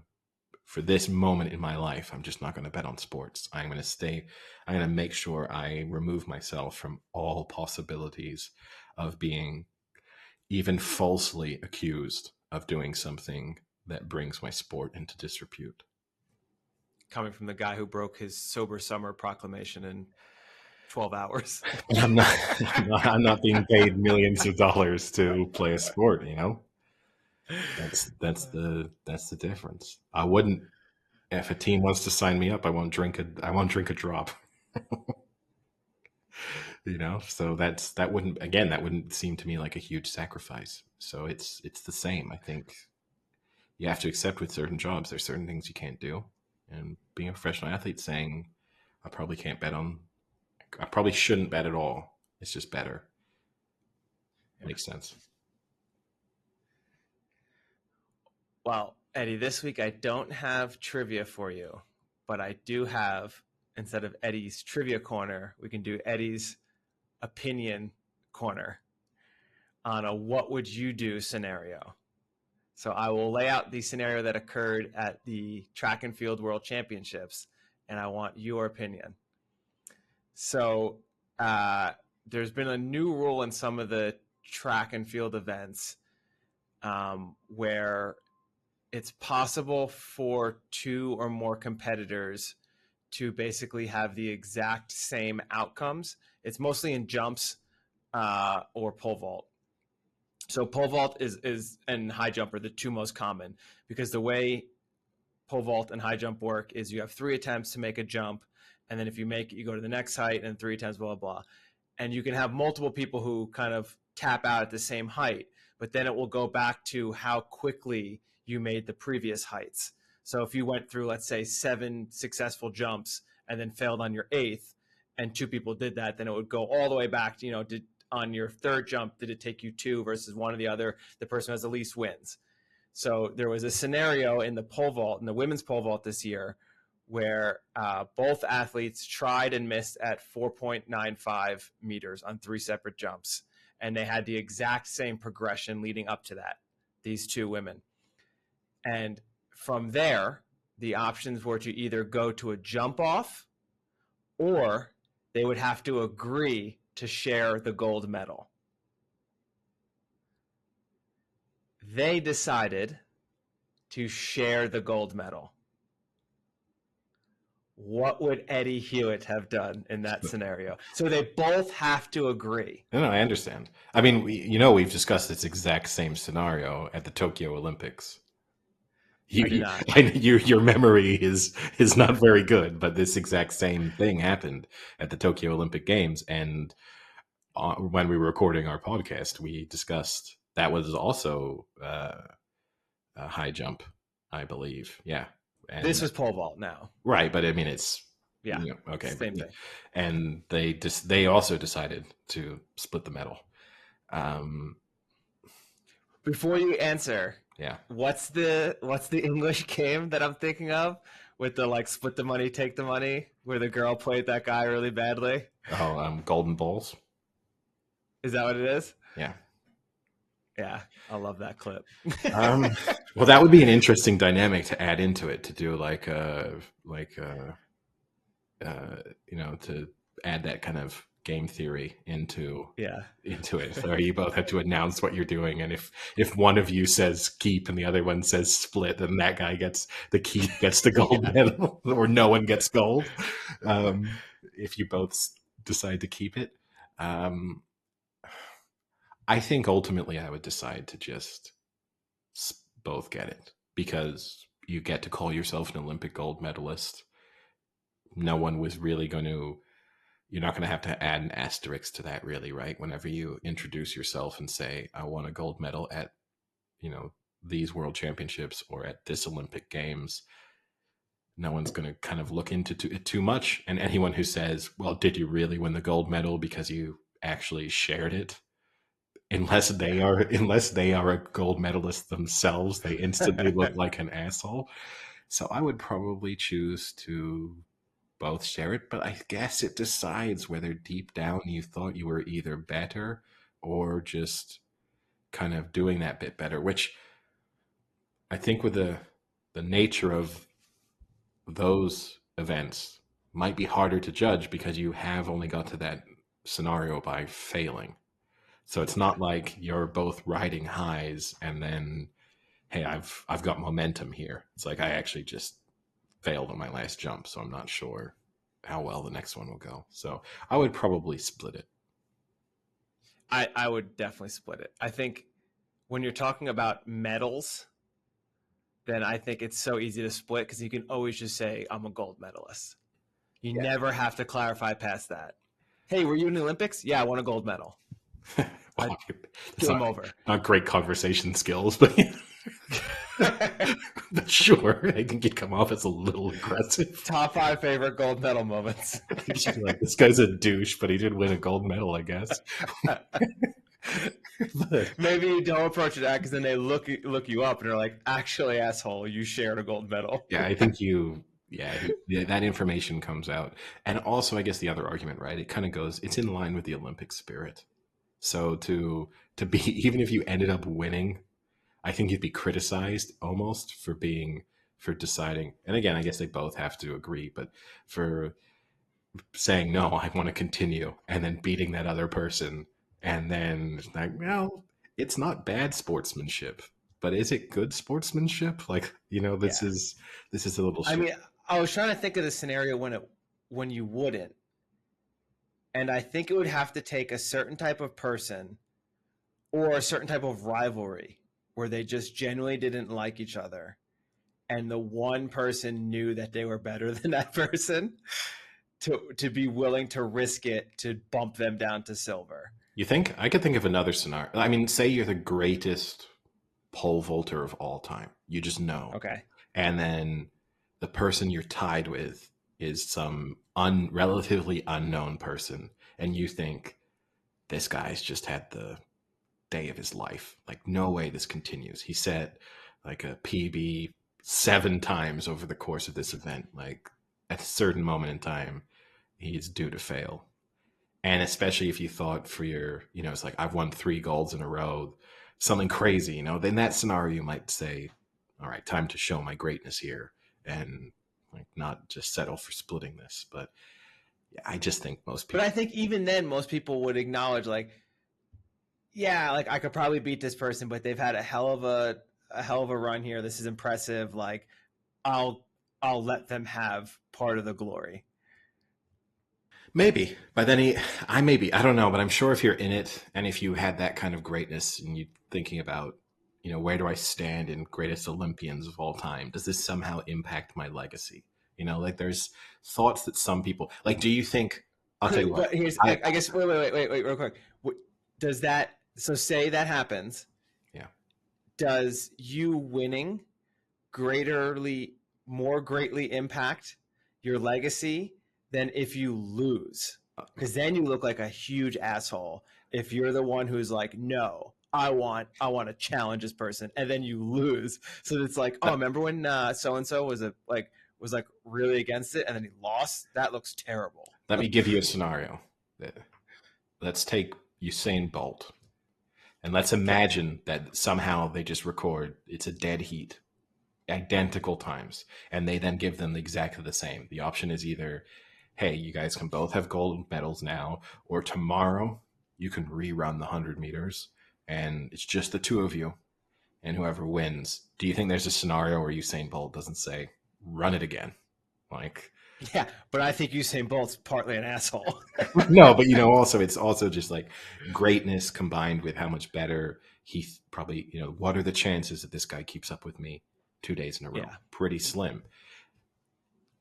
for this moment in my life, I'm just not going to bet on sports. I'm going to make sure I remove myself from all possibilities of being even falsely accused of doing something that brings my sport into disrepute. Coming from the guy who broke his sober summer proclamation in 12 hours. I'm not being paid millions of dollars to play a sport, That's the difference. I wouldn't, if a team wants to sign me up, I won't drink a drop. So that wouldn't seem to me like a huge sacrifice. So it's the same. I think you have to accept with certain jobs, there's certain things you can't do. And being a professional athlete saying, I probably shouldn't bet at all. It's just better. Yeah. Makes sense. Well, Eddie, this week I don't have trivia for you, but I do have, instead of Eddie's trivia corner, we can do Eddie's opinion corner on a what would you do scenario. So I will lay out the scenario that occurred at the track and field world championships, and I want your opinion. So there's been a new rule in some of the track and field events where it's possible for two or more competitors to basically have the exact same outcomes. It's mostly in jumps or pole vault. So pole vault is and high jump are the two most common, because the way pole vault and high jump work is you have 3 attempts to make a jump, and then if you make it, you go to the next height, and 3 attempts, blah, blah, blah. And you can have multiple people who kind of tap out at the same height, but then it will go back to how quickly you made the previous heights. So if you went through, let's say, 7 successful jumps and then failed on your 8th, and 2 people did that, then it would go all the way back to, on your 3rd jump, did it take you 2 versus 1 or the other? The person who has the least wins. So there was a scenario in the pole vault, in the women's pole vault this year, where both athletes tried and missed at 4.95 meters on 3 separate jumps. And they had the exact same progression leading up to that, these 2 women. And from there, the options were to either go to a jump off, or they would have to agree to share the gold medal. They decided to share the gold medal. what would Eddie Hewitt have done in that scenario? So they both have to agree. No, I understand. I mean, we've discussed this exact same scenario at the Tokyo Olympics. I do not. Your memory is not very good, but this exact same thing happened at the Tokyo Olympic Games, and when we were recording our podcast, we discussed that was also a high jump, I believe. Yeah, and this was pole vault now, right? But I mean, it's okay, same thing. And they also decided to split the medal. Before you answer, yeah, what's the English game that I'm thinking of with the like split the money, take the money, where the girl played that guy really badly? Oh, Golden Balls. Is that what it is? Yeah. Yeah, I love that clip. Well, that would be an interesting dynamic to add into it, to do to add that kind of game theory into it. So you both have to announce what you're doing, and if one of you says keep and the other one says split, then that guy gets the keep, gets the gold medal, or no one gets gold. If you both decide to keep it. I think ultimately I would decide to just both get it, because you get to call yourself an Olympic gold medalist. No one was really you're not going to have to add an asterisk to that, really, right? Whenever you introduce yourself and say, I won a gold medal at, these world championships or at this Olympic Games, no one's going to kind of look into it too much. And anyone who says, well, did you really win the gold medal because you actually shared it? Unless they are a gold medalist themselves, they instantly look like an asshole. So I would probably choose to both share it, but I guess it decides whether deep down you thought you were either better or just kind of doing that bit better, which I think with the nature of those events might be harder to judge, because you have only got to that scenario by failing. So it's not like you're both riding highs and then, hey, I've got momentum here. It's like I actually just failed on my last jump, so I'm not sure how well the next one will go. So I would probably split it. I would definitely split it. I think when you're talking about medals, then I think it's so easy to split, because you can always just say, I'm a gold medalist. You never have to clarify past that. Hey, were you in the Olympics? Yeah, I won a gold medal. Well, game over. Not great conversation skills, but but sure, I think you'd come off as a little aggressive. Top 5 favorite gold medal moments. Like, this guy's a douche, but he did win a gold medal, I guess. Maybe you don't approach it that, because then they look you up and are like, actually, asshole, you shared a gold medal. Yeah, I think that information comes out. And also, I guess the other argument, right, it kind of goes, it's in line with the Olympic spirit. So to be, even if you ended up winning, I think you'd be criticized almost for deciding. And again, I guess they both have to agree, but for saying, no, I want to continue, and then beating that other person, and then like, well, it's not bad sportsmanship, but is it good sportsmanship? Like, this is a little. I mean, I was trying to think of the scenario when you wouldn't. And I think it would have to take a certain type of person or a certain type of rivalry where they just genuinely didn't like each other, and the one person knew that they were better than that person to be willing to risk it to bump them down to silver. You think? I could think of another scenario. I mean, say you're the greatest pole vaulter of all time. You just know. Okay. And then the person you're tied with is some relatively unknown person, and you think, this guy's just had the day of his life. Like, no way this continues. He set like a PB 7 times over the course of this event. Like, at a certain moment in time, he's due to fail. And especially if you thought for your, it's like, I've won 3 golds in a row, something crazy, then that scenario you might say, all right, time to show my greatness here, and like not just settle for splitting this. But yeah, I just think most people. But I think even then, most people would acknowledge, like, yeah, like I could probably beat this person, but they've had a hell of a run here. This is impressive. Like, I'll I'll let them have part of the glory. Maybe, but then I don't know, but I'm sure if you're in it and if you had that kind of greatness and you thinking about, where do I stand in greatest Olympians of all time? Does this somehow impact my legacy? Like there's thoughts that some people like. Do you think? I'll tell you what. But here's, I guess, wait, real quick. Does that, so say that happens. Yeah. Does you winning more greatly impact your legacy than if you lose? Because then you look like a huge asshole if you're the one who's like, no, I want to challenge this person, and then you lose. So it's like, oh, remember when so and so was really against it, and then he lost? That looks terrible. Let me give you a scenario. Let's take Usain Bolt, and let's imagine that somehow they just record it's a dead heat, identical times, and they then give them exactly the same. The option is either, hey, you guys can both have gold medals now, or tomorrow you can rerun the 100 meters and it's just the two of you and whoever wins. Do you think there's a scenario where Usain Bolt doesn't say, run it again? Like, yeah, but I think Usain Bolt's partly an asshole. no, but also it's also just like greatness combined with how much better he probably, what are the chances that this guy keeps up with me 2 days in a row? Yeah. Pretty slim.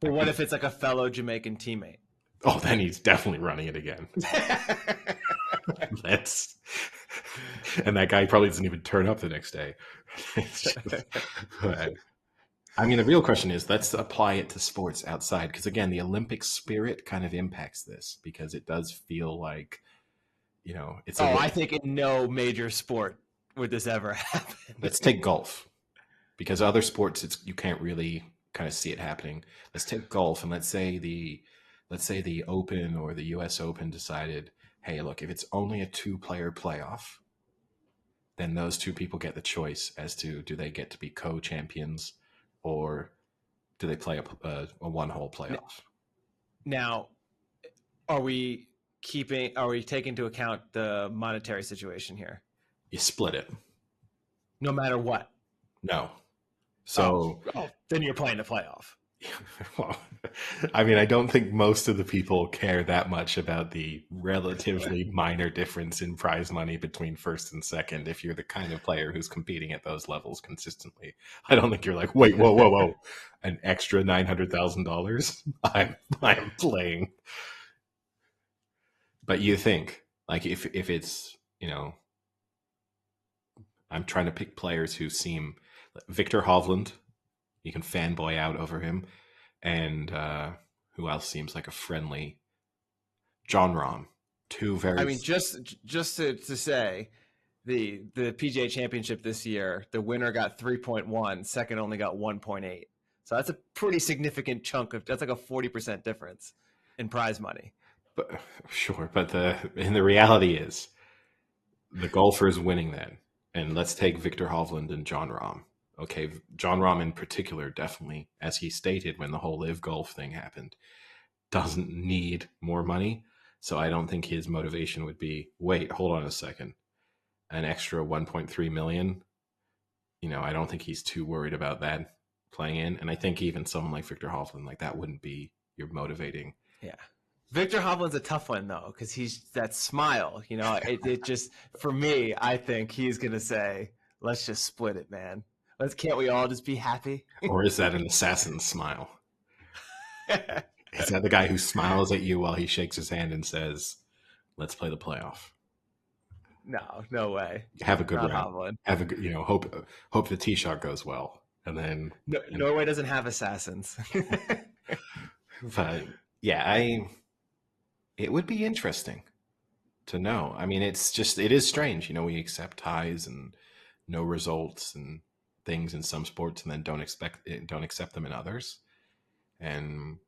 But what if it's like a fellow Jamaican teammate? Oh, then he's definitely running it again. And that guy probably doesn't even turn up the next day. I mean, the real question is, let's apply it to sports outside. Because again, the Olympic spirit kind of impacts this because it does feel like, it's I think in no major sport would this ever happen. Let's take golf. Because other sports, you can't really kind of see it happening. Let's take golf, and let's say the Open or the U.S. Open decided, hey, look, if it's only a 2-player playoff, then those two people get the choice as to do they get to be co-champions or do they play a one-hole playoff. Now, are we taking into account the monetary situation here? You split it. No matter what? No. So then you're playing the playoff. Well, I mean, I don't think most of the people care that much about the relatively minor difference in prize money between first and second. If you're the kind of player who's competing at those levels consistently, I don't think you're like, wait, whoa, an extra $900,000. I'm playing. But you think like if it's I'm trying to pick players who seem Victor Hovland. You can fanboy out over him. And who else seems like a friendly? John Rahm. Two very... I mean, just to say, the PGA Championship this year, the winner got 3.1, second only got 1.8. So that's a pretty significant chunk that's like a 40% difference in prize money. But sure, but the reality is the golfer is winning that. And let's take Victor Hovland and John Rahm. Okay, John Rahm in particular, definitely, as he stated when the whole live golf thing happened, doesn't need more money. So I don't think his motivation would be, wait, hold on a second, an extra 1.3 million. I don't think he's too worried about that playing in. And I think even someone like Victor Hovland, like that wouldn't be your motivating. Yeah. Victor Hovland's a tough one though, because he's that smile, it just, for me, I think he's going to say, let's just split it, man. Can't we all just be happy? Or is that an assassin smile? Is that the guy who smiles at you while he shakes his hand and says, let's play the playoff? No way. Have a good round. Have a good, hope the tee shot goes well. And then Norway doesn't have assassins. But yeah, it would be interesting to know. I mean, it is strange. We accept ties and no results and things in some sports and then don't accept them in others. And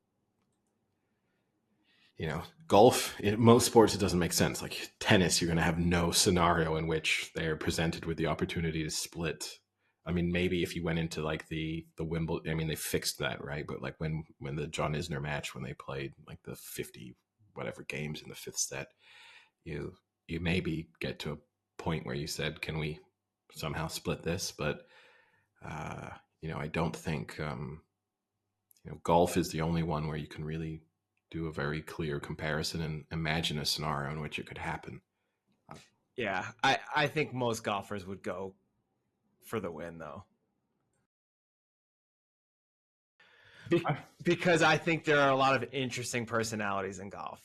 golf, in most sports it doesn't make sense. Like tennis, you're going to have no scenario in which they're presented with the opportunity to split. I mean, maybe if you went into like the Wimbledon, I mean, they fixed that, right? But like when the John Isner match, when they played like the 50 whatever games in the fifth set, you maybe get to a point where you said, can we somehow split this? But I don't think Golf is the only one where you can really do a very clear comparison and imagine a scenario in which it could happen. Yeah, I think most golfers would go for the win, though. Because I think there are a lot of interesting personalities in golf.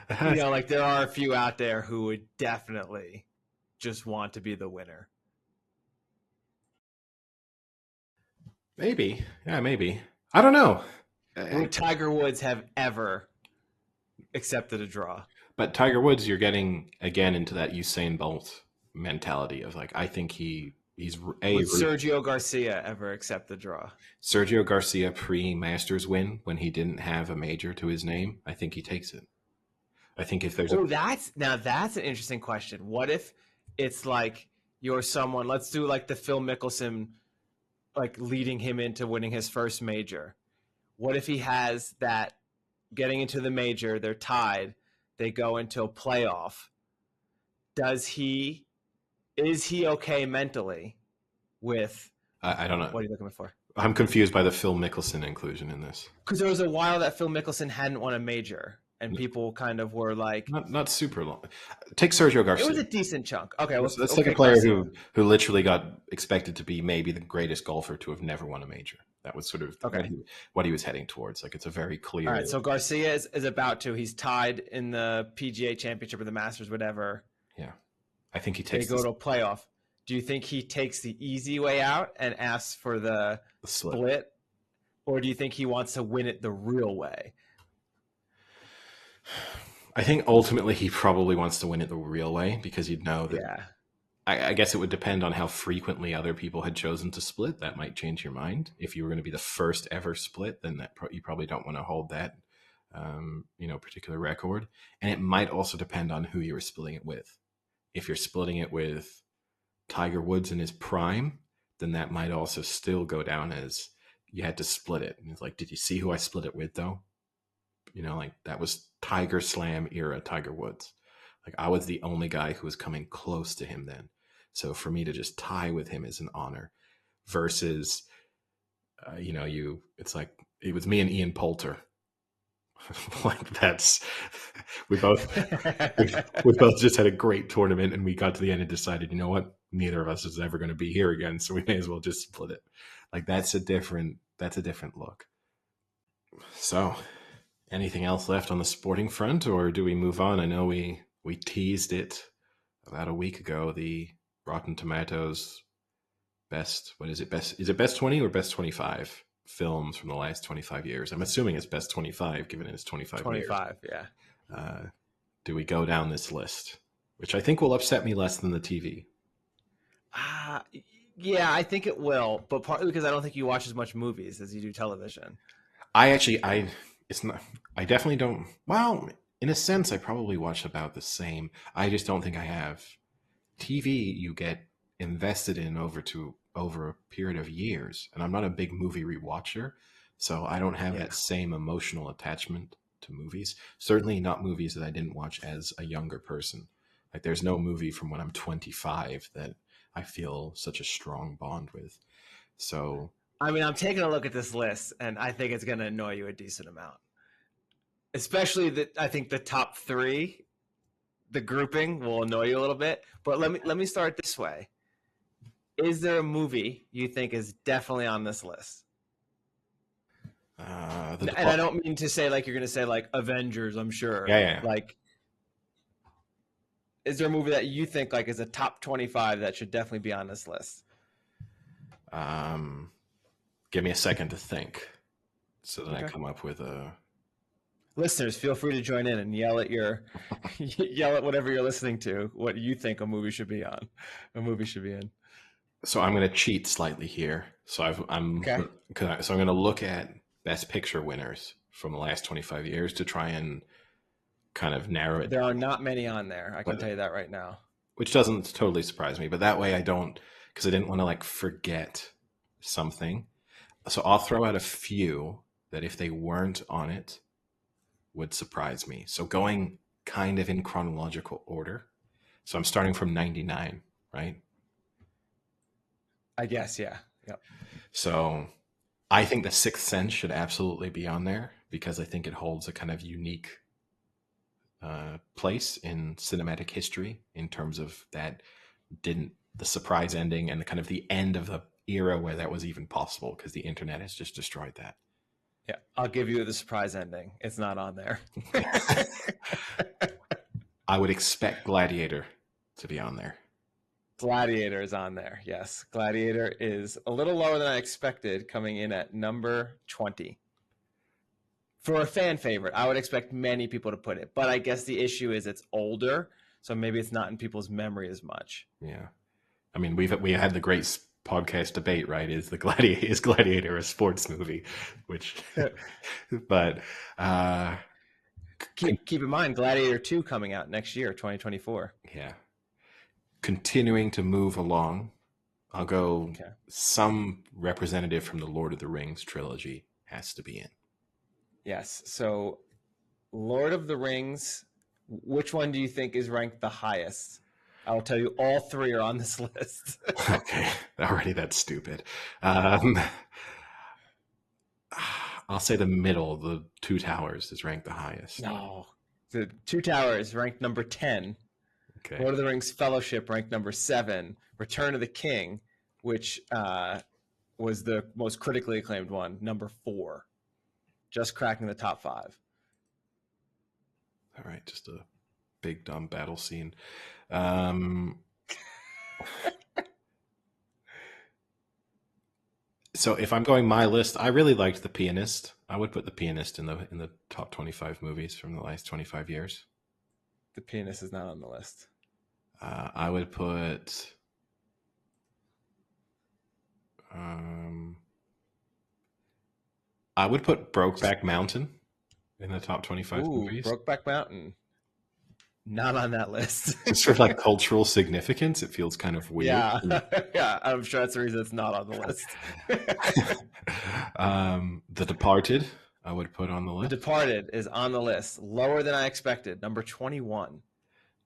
Like there are a few out there who would definitely just want to be the winner. Maybe. Yeah, maybe. I don't know. Would Tiger Woods have ever accepted a draw? But Tiger Woods, you're getting again into that Usain Bolt mentality of like, I think he's Would Sergio Garcia ever accept the draw? Sergio Garcia pre-Masters win when he didn't have a major to his name. I think he takes it. I think if there's that's an interesting question. What if it's like you're someone? Let's do like the Phil Mickelson, like leading him into winning his first major. What if he has that getting into the major? They're tied. They go into a playoff. Is he okay mentally with? I don't know. What are you looking for? I'm confused by the Phil Mickelson inclusion in this. Because there was a while that Phil Mickelson hadn't won a major, and people kind of were like, not super long. Take Sergio Garcia. It was a decent chunk. Okay, let's take a player who literally got expected to be maybe the greatest golfer to have never won a major. That was sort of what he was heading towards. Like it's a very clear. All right, so Garcia is about to. He's tied in the PGA Championship or the Masters, whatever. Yeah, I think he takes. They go to a playoff. Do you think he takes the easy way out and asks for the split, or do you think he wants to win it the real way? I think ultimately he probably wants to win it the real way because you'd know that. Yeah. I guess it would depend on how frequently other people had chosen to split. That might change your mind. If you were going to be the first ever split, then you probably don't want to hold that, particular record. And it might also depend on who you were splitting it with. If you're splitting it with Tiger Woods in his prime, then that might also still go down as you had to split it. And it's like, did you see who I split it with though? Like that was Tiger Slam era Tiger Woods. Like I was the only guy who was coming close to him then. So for me to just tie with him is an honor versus, it's like, it was me and Ian Poulter. Like we both just had a great tournament and we got to the end and decided, you know what, neither of us is ever going to be here again. So we may as well just split it. Like that's a different look. So anything else left on the sporting front or do we move on? I know we teased it about a week ago, the Rotten Tomatoes best 20 or best 25 films from the last 25 years? I'm assuming it's best 25 given it's 25 years. Yeah. Do we go down this list? Which I think will upset me less than the TV. Yeah, I think it will, but partly because I don't think you watch as much movies as you do television. I definitely don't. Well, in a sense, I probably watch about the same. I just don't think I have. TV you get invested in over a period of years, and I'm not a big movie rewatcher, so I don't have that same emotional attachment to movies. Certainly not movies that I didn't watch as a younger person. Like there's no movie from when I'm 25 that I feel such a strong bond with. So I mean, I'm taking a look at this list, and I think it's going to annoy you a decent amount. Especially I think the top three, the grouping will annoy you a little bit. But let me start this way. Is there a movie you think is definitely on this list? And I don't mean to say like you're going to say like Avengers, I'm sure. Yeah. Like, is there a movie that you think like is a top 25 that should definitely be on this list? Give me a second to think so that I come up with a... Listeners, feel free to join in and yell at whatever you're listening to, what you think a movie should be on. A movie should be in. So I'm going to cheat slightly here. So I'm going to look at Best Picture winners from the last 25 years to try and kind of narrow it. There are not many on there. I can tell you that right now. Which doesn't totally surprise me, but that way I don't, because I didn't want to like forget something. So I'll throw out a few that if they weren't on it would surprise me. So going kind of in chronological order. So I'm starting from 99, right? I guess, yeah. Yep. So I think The Sixth Sense should absolutely be on there because I think it holds a kind of unique place in cinematic history in terms of that the surprise ending and the kind of the end of the era where that was even possible because the internet has just destroyed that. Yeah, I'll give you the surprise ending. It's not on there. I would expect Gladiator to be on there. Gladiator is on there. Yes, Gladiator is a little lower than I expected, coming in at number 20. For a fan favorite, I would expect many people to put it, but I guess the issue is it's older, so maybe it's not in people's memory as much. Yeah, I mean we had the great podcast debate, right? Is Gladiator a sports movie? Which, but keep in mind, Gladiator 2 coming out next year, 2024. Yeah. Continuing to move along, I'll go some representative from the Lord of the Rings trilogy has to be in. Yes. So Lord of the Rings, which one do you think is ranked the highest? I will tell you all three are on this list. Okay. Already that's stupid. I'll say the middle, the Two Towers is ranked the highest. No. The Two Towers ranked number 10. Okay. Lord of the Rings Fellowship ranked number 7. Return of the King, which was the most critically acclaimed one, number 4. Just cracking the top 5. All right, just a big dumb battle scene. So if I'm going my list, I really liked The Pianist. I would put The Pianist in the top 25 movies from the last 25 years. The Pianist is not on the list. I would put Brokeback Mountain in the top 25 movies. Brokeback Mountain. Not on that list. Just for like cultural significance, it feels kind of weird. Yeah, yeah. I'm sure that's the reason it's not on the list. The Departed, I would put on the list. The Departed is on the list, lower than I expected. Number 21.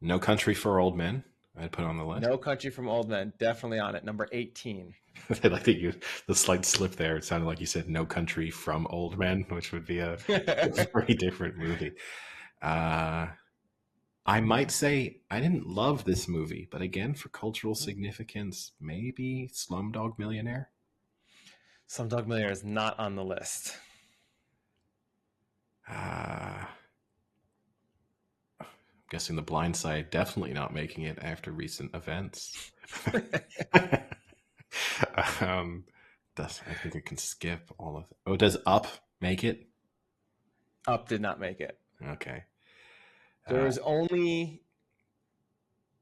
No Country for Old Men, I'd put on the list. No Country for Old Men, definitely on it. Number 18. I like that the slight slip there. It sounded like you said No Country from Old Men, which would be a very different movie. I might say I didn't love this movie, but again, for cultural significance, maybe Slumdog Millionaire. Slumdog Millionaire is not on the list. I'm guessing The Blind Side definitely not making it after recent events. I think I can skip all of it. Oh, does Up make it? Up did not make it. Okay. There's only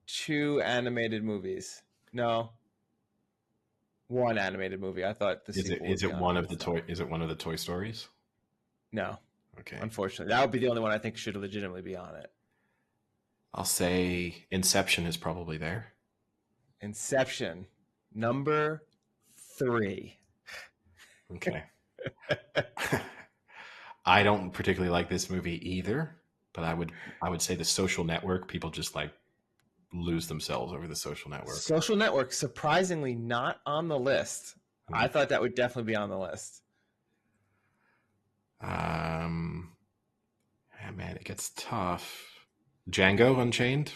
2 animated movies. No, 1 animated movie. I thought the sequel is it one of the Toy Stories? No. Okay. Unfortunately, that would be the only one I think should legitimately be on it. I'll say Inception is probably there. Inception, number 3. Okay. I don't particularly like this movie either. But I would say The Social Network, people just like lose themselves over The Social Network. Social Network, surprisingly not on the list. I thought that would definitely be on the list. Man, it gets tough. Django Unchained?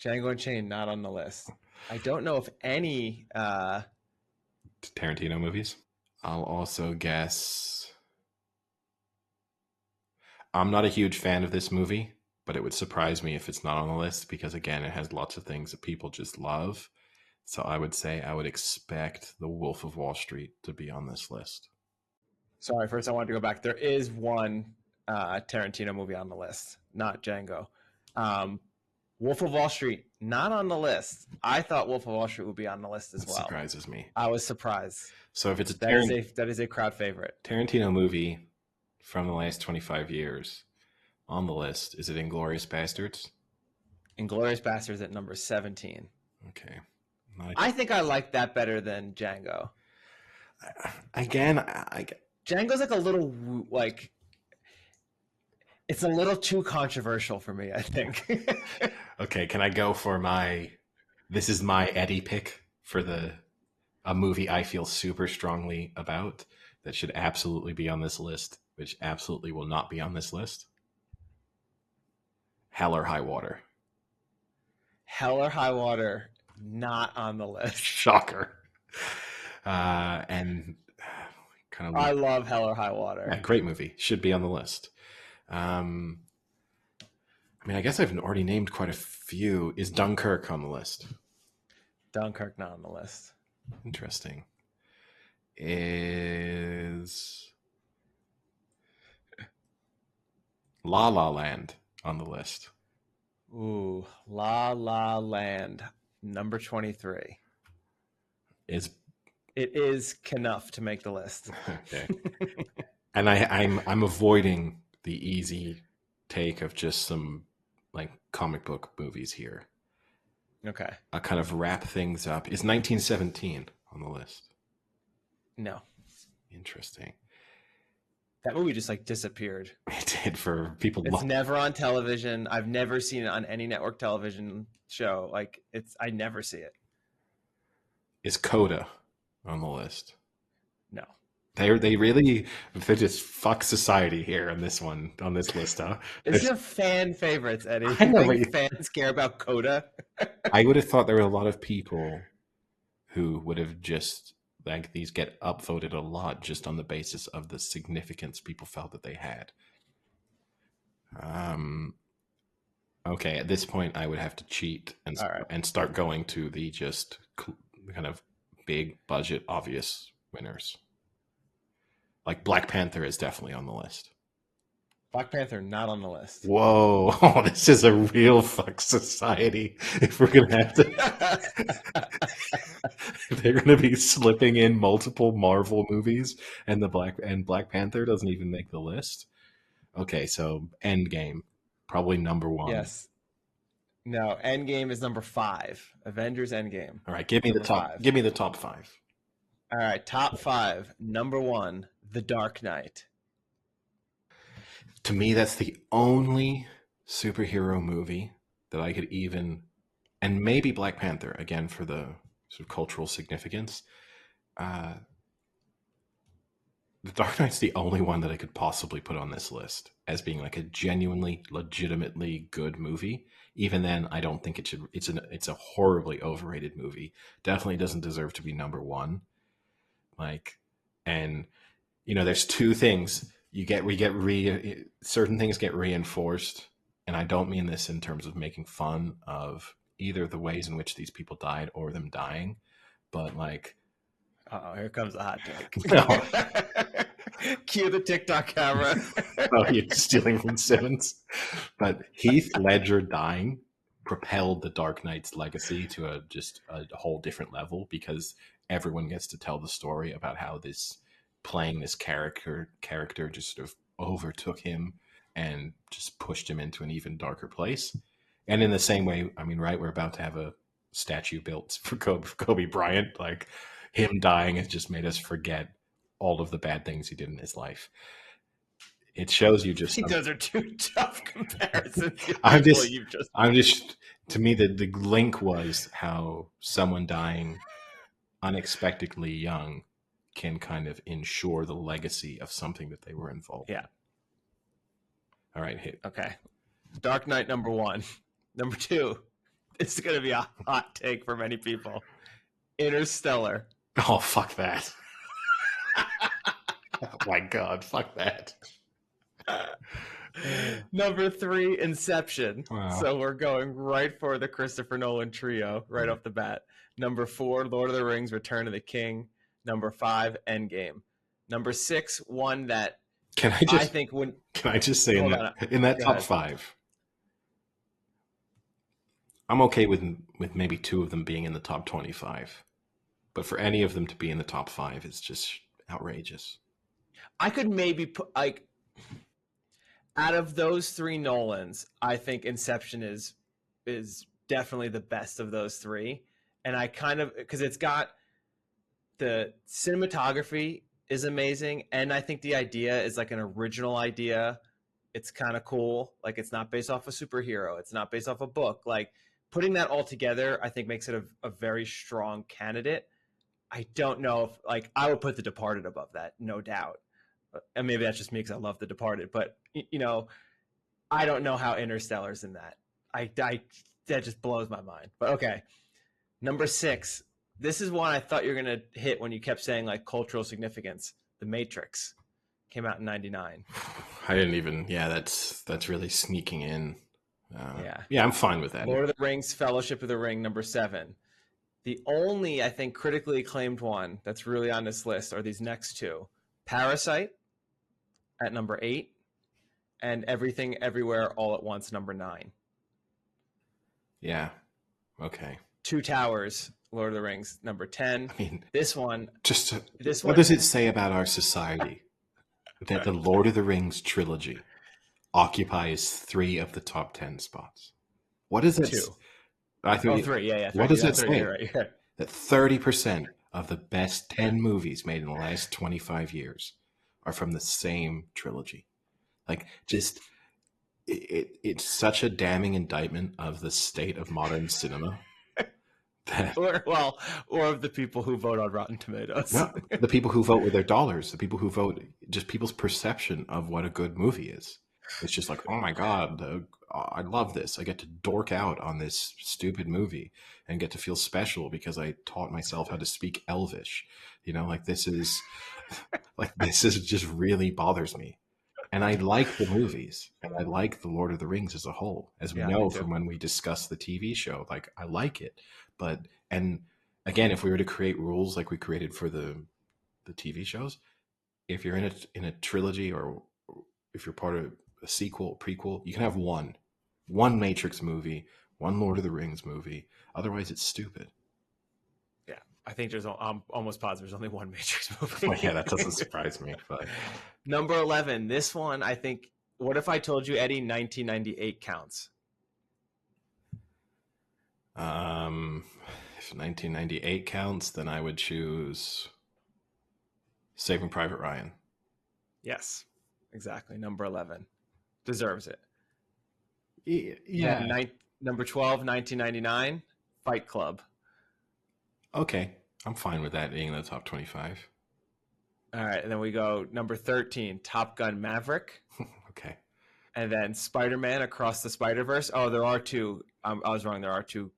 Django Unchained, not on the list. I don't know if any Tarantino movies. I'll also guess... I'm not a huge fan of this movie, but it would surprise me if it's not on the list because, again, it has lots of things that people just love. So I would say I would expect The Wolf of Wall Street to be on this list. Sorry, first I wanted to go back. There is one Tarantino movie on the list, not Django. Wolf of Wall Street, not on the list. I thought Wolf of Wall Street would be on the list as well. Surprises me. I was surprised. So if it's that is a crowd favorite. Tarantino movie from the last 25 years on the list, is it Inglourious Basterds? Inglourious Basterds at number 17. Okay. I think I like that better than Django. Again, Django's like a little like it's a little too controversial for me, I think. Okay, can I go for this is my Eddie pick for the a movie I feel super strongly about that should absolutely be on this list, which absolutely will not be on this list. Hell or High Water. Hell or High Water, not on the list. Shocker. And kind of. I love Hell or High Water. Yeah, great movie. Should be on the list. I mean, I guess I've already named quite a few. Is Dunkirk on the list? Dunkirk not on the list. Interesting. Is La La Land on the list? Ooh, La La Land, number 23. It is enough to make the list. Okay. And I'm avoiding the easy take of just some like comic book movies here. Okay. I'll kind of wrap things up. Is 1917 on the list? No. Interesting. That movie just like disappeared. It did for people. It's never on television. I've never seen it on any network television show. Like I never see it. Is Coda on the list? No. They just fuck society here on this list, huh? It's your fan favorites, Eddie. I know, you think fans care about Coda? I would have thought there were a lot of people who would have just like these get upvoted a lot just on the basis of the significance people felt that they had. Okay, at this point I would have to cheat and start going to the just kind of big budget obvious winners. Like Black Panther is definitely on the list. Black Panther not on the list. Whoa, oh, this is a real fuck society. If we're gonna have to, they're gonna be slipping in multiple Marvel movies, and Black Panther doesn't even make the list. Okay, so Endgame, probably number 1. Yes. No, Endgame is number 5. Avengers Endgame. All right, give me the top 5. Give me the top 5. All right, top 5. Number 1, The Dark Knight. To me, that's the only superhero movie that I could even, and maybe Black Panther, again, for the sort of cultural significance. The Dark Knight's the only one that I could possibly put on this list as being like a genuinely, legitimately good movie. Even then, I don't think it should. It's a horribly overrated movie. Definitely doesn't deserve to be number 1. Like, and there's two things. Certain things get reinforced, and I don't mean this in terms of making fun of either the ways in which these people died or them dying, but like, here comes a hot take. No. Cue the TikTok camera. Oh, you're stealing from Simmons. But Heath Ledger dying propelled the Dark Knight's legacy to a whole different level, because everyone gets to tell the story about how playing this character just sort of overtook him and just pushed him into an even darker place. And in the same way, I mean, right, we're about to have a statue built for Kobe Bryant. Like, him dying has just made us forget all of the bad things he did in his life. It shows you just. Those are two tough comparisons. To me, the link was how someone dying unexpectedly young can kind of ensure the legacy of something that they were involved in. All right, hit. Okay. Dark Knight number 1. Number 2, it's going to be a hot take for many people. Interstellar. Oh, fuck that. Oh my God, fuck that. Number 3, Inception. Wow. So we're going right for the Christopher Nolan trio right off the bat. Number 4, Lord of the Rings, Return of the King. Number 5, Endgame. Number 6, one that Can I just say in that top 5, I'm okay with maybe 2 of them being in the top 25, but for any of them to be in the top 5 is just outrageous. I could maybe put out of those 3 Nolans, I think Inception is definitely the best of those 3, and I kind of, because it's got the cinematography is amazing, and I think the idea is like an original idea. It's kind of cool. Like, it's not based off a superhero. It's not based off a book. Like, putting that all together, I think makes it a very strong candidate. I don't know if like I would put The Departed above that, no doubt. And maybe that's just me because I love The Departed. But you know, I don't know how Interstellar's in that. I that just blows my mind. But okay, number 6. This is one I thought you were gonna hit when you kept saying like cultural significance. The Matrix came out in '99. I didn't even. Yeah, that's really sneaking in. Yeah. Yeah, I'm fine with that. Lord of the Rings, Fellowship of the Ring, number 7. The only, I think, critically acclaimed one that's really on this list are these next two. Parasite at number 8 and Everything Everywhere All at Once, number 9. Yeah. Okay. Two Towers, Lord of the Rings, number 10. I mean, this one. What does it say about our society that the Lord of the Rings trilogy occupies 3 of the top 10 spots? What is it? 2. I think 3. Yeah. 3. What does that say? Right. That 30% of the best 10 movies made in the last 25 years are from the same trilogy. Like, just it's such a damning indictment of the state of modern cinema. Or of the people who vote on Rotten Tomatoes. No, the people who vote with their dollars, the people who vote, just people's perception of what a good movie is. It's just like, oh my God, I love this. I get to dork out on this stupid movie and get to feel special because I taught myself how to speak Elvish. You know, like this is just really bothers me. And I like the movies, and I like The Lord of the Rings as a whole, as we know from when we discussed the TV show. Like, I like it. But, and again, if we were to create rules like we created for the TV shows, if you're in a trilogy, or if you're part of a sequel, prequel, you can have one Matrix movie, one Lord of the Rings movie. Otherwise, it's stupid. Yeah, I think I'm almost positive there's only one Matrix movie. Well, yeah, that doesn't surprise me. But number 11, this one, I think. What if I told you, Eddie, 1998 counts? If 1998 counts, then I would choose Saving Private Ryan. Yes, exactly. Number 11 deserves it. Yeah. Number 12, 1999, Fight Club. Okay, I'm fine with that being in the top 25. All right, and then we go number 13, Top Gun Maverick. Okay. And then Spider-Man Across the Spider-Verse. Oh, there are 2. I was wrong. There are 2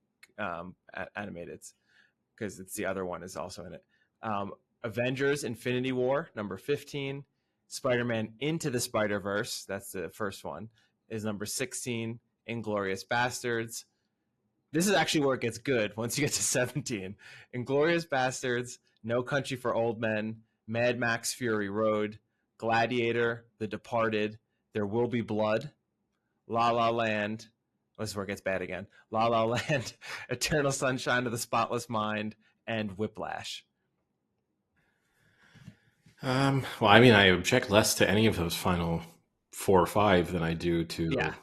animated, because it's the other one is also in it. Avengers Infinity War, number 15. Spider-Man Into the Spider-Verse, that's the first one, is number 16. Inglourious Bastards. This is actually where it gets good once you get to 17. Inglourious Bastards, No Country for Old Men, Mad Max Fury Road, Gladiator, The Departed, There Will Be Blood, La La Land. This is where it gets bad again. La La Land, Eternal Sunshine of the Spotless Mind, and Whiplash. Well, I mean, I object less to any of those final 4 or 5 than I do to,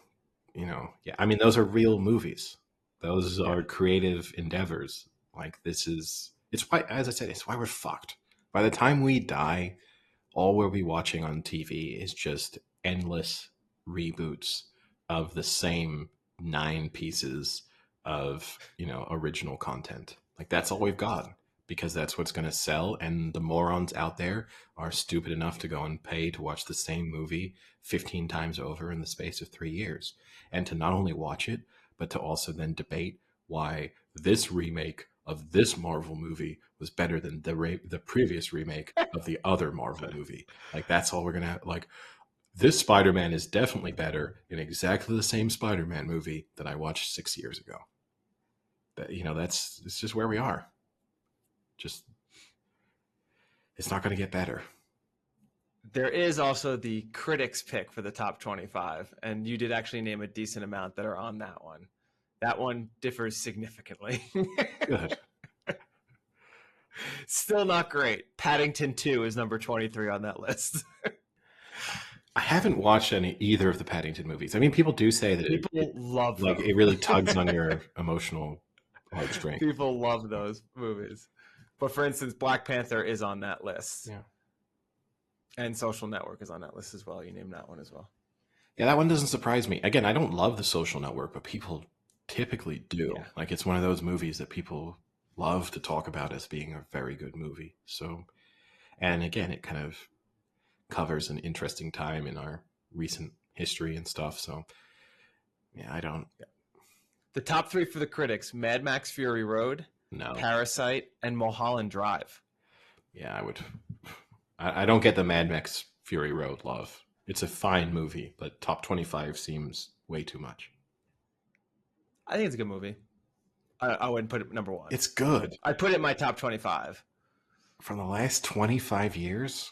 I mean, those are real movies. Those are creative endeavors. Like, it's why, as I said, it's why we're fucked. By the time we die, all we'll be watching on TV is just endless reboots of the same 9 pieces of, original content. Like, that's all we've got, because that's what's going to sell. And the morons out there are stupid enough to go and pay to watch the same movie 15 times over in the space of 3 years. And to not only watch it, but to also then debate why this remake of this Marvel movie was better than the previous remake of the other Marvel movie. Like, that's all we're going to have. Like, this Spider-Man is definitely better in exactly the same Spider-Man movie that I watched 6 years ago. It's just where we are. Just, it's not going to get better. There is also the critics pick for the top 25, and you did actually name a decent amount that are on that one. That one differs significantly. Good. Still not great. Paddington 2 is number 23 on that list. I haven't watched either of the Paddington movies. I mean, people do say that people love them. Like, it really tugs on your emotional heartstrings. People love those movies. But for instance, Black Panther is on that list. Yeah. And Social Network is on that list as well. You named that one as well. Yeah, that one doesn't surprise me. Again, I don't love The Social Network, but people typically do. Yeah. Like, it's one of those movies that people love to talk about as being a very good movie. So, and again, it kind of covers an interesting time in our recent history and stuff. So, yeah, I don't. The top three for the critics: Mad Max Fury Road, No. Parasite, and Mulholland Drive. Yeah, I would. I don't get the Mad Max Fury Road love. It's a fine movie, but top 25 seems way too much. I think it's a good movie. I wouldn't put it number one. It's good. I'd put it in my top 25. From the last 25 years?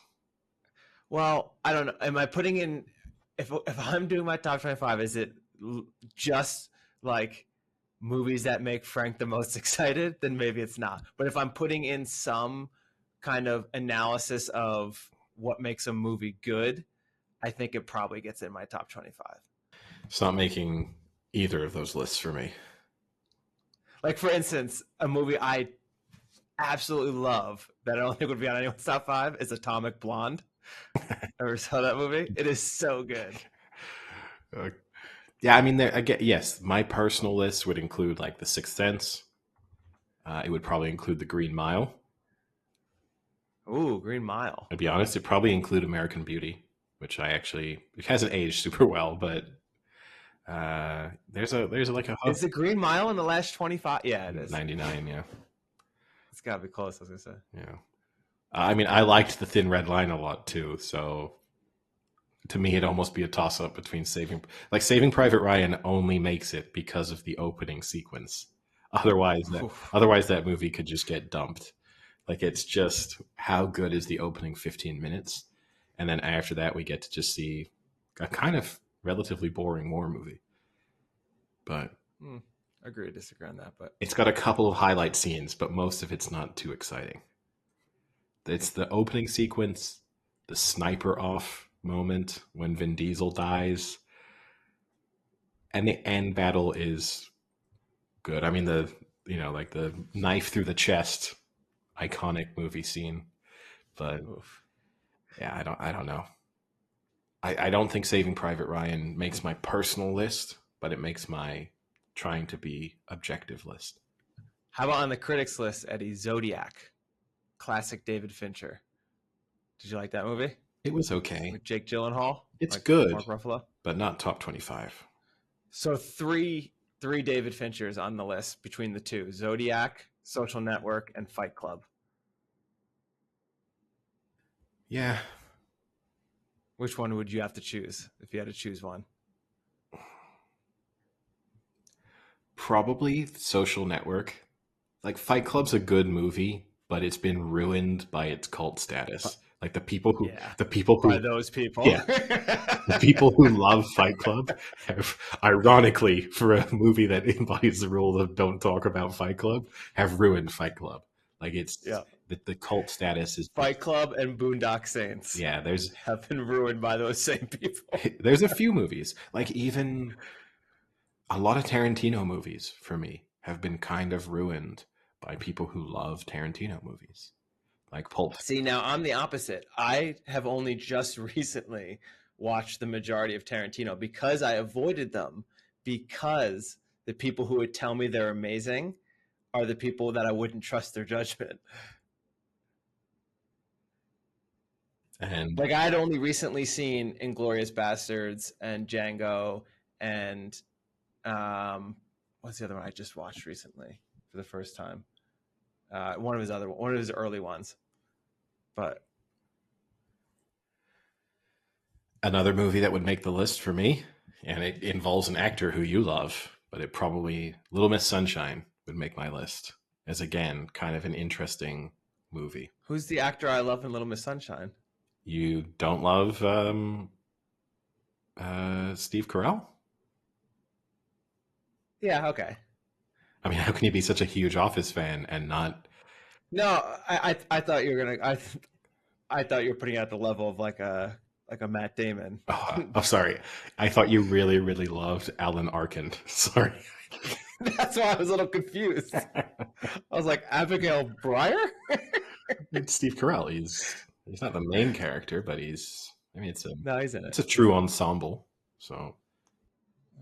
Well, I don't know. Am I putting in, if I'm doing my top 25, is it just like movies that make Frank the most excited? Then maybe it's not. But if I'm putting in some kind of analysis of what makes a movie good, I think it probably gets in my top 25. It's not making either of those lists for me. Like, for instance, a movie I absolutely love that I don't think would be on anyone's top 5 is Atomic Blonde. Ever saw that movie? It is so good. Yeah, I mean, yes, my personal list would include like The Sixth Sense. It would probably include The Green Mile. Ooh, Green Mile. To be honest, it probably include American Beauty, which it hasn't aged super well, but there's like a Is the Green Mile in the last 25? Yeah, it is. 99, yeah. It's got to be close, I was going to say. Yeah. I mean, I liked The Thin Red Line a lot too, so to me it'd almost be a toss-up between Saving Private Ryan only makes it because of the opening sequence. Otherwise that movie could just get dumped. Like, it's just, how good is the opening 15 minutes? And then after that, we get to just see a kind of relatively boring war movie. But agree to disagree on that. But it's got a couple of highlight scenes, but most of it's not too exciting. It's the opening sequence, the sniper off moment when Vin Diesel dies, and the end battle is good. I mean, the knife through the chest, iconic movie scene. But yeah, I don't know. I don't think Saving Private Ryan makes my personal list, but it makes my trying to be objective list. How about on the critics list, Eddie? Zodiac, classic David Fincher. Did you like that movie? It was okay. With Jake Gyllenhaal? It's good, Mark Ruffalo? But not top 25. So three David Finchers on the list between the two: Zodiac, Social Network, and Fight Club. Yeah. Which one would you have to choose if you had to choose one? Probably Social Network. Like, Fight Club's a good movie, but it's been ruined by its cult status. Like, the people who by those people. Yeah. The people who love Fight Club have, ironically, for a movie that embodies the rule of don't talk about Fight Club, have ruined Fight Club. Like, it's the cult status is Fight Club and Boondock Saints. Yeah, have been ruined by those same people. There's a few movies, like even a lot of Tarantino movies for me have been kind of ruined by people who love Tarantino movies. Like Pulp. See, now I'm the opposite. I have only just recently watched the majority of Tarantino because I avoided them, because the people who would tell me they're amazing are the people that I wouldn't trust their judgment. And like, I had only recently seen Inglourious Bastards and Django and what's the other one I just watched recently for the first time? One of his early ones. But another movie that would make the list for me, and it involves an actor who you love, but it probably Little Miss Sunshine would make my list as, again, kind of an interesting movie. Who's the actor I love in Little Miss Sunshine? You don't love Steve Carell? Yeah, okay. I mean, how can you be such a huge Office fan and not? No, I thought you were gonna. I thought you were putting it at the level of like a Matt Damon. Oh, I'm sorry. I thought you really, really loved Alan Arkin. Sorry. That's why I was a little confused. I was like, Abigail Breyer? It's Steve Carell. He's not the main character, but he's in it. It's a true ensemble. So, all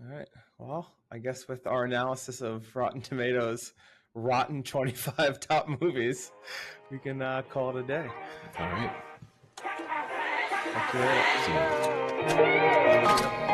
right. Well, I guess with our analysis of Rotten Tomatoes rotten 25 top movies, we can call it a day. All right. Talk to you later. See you.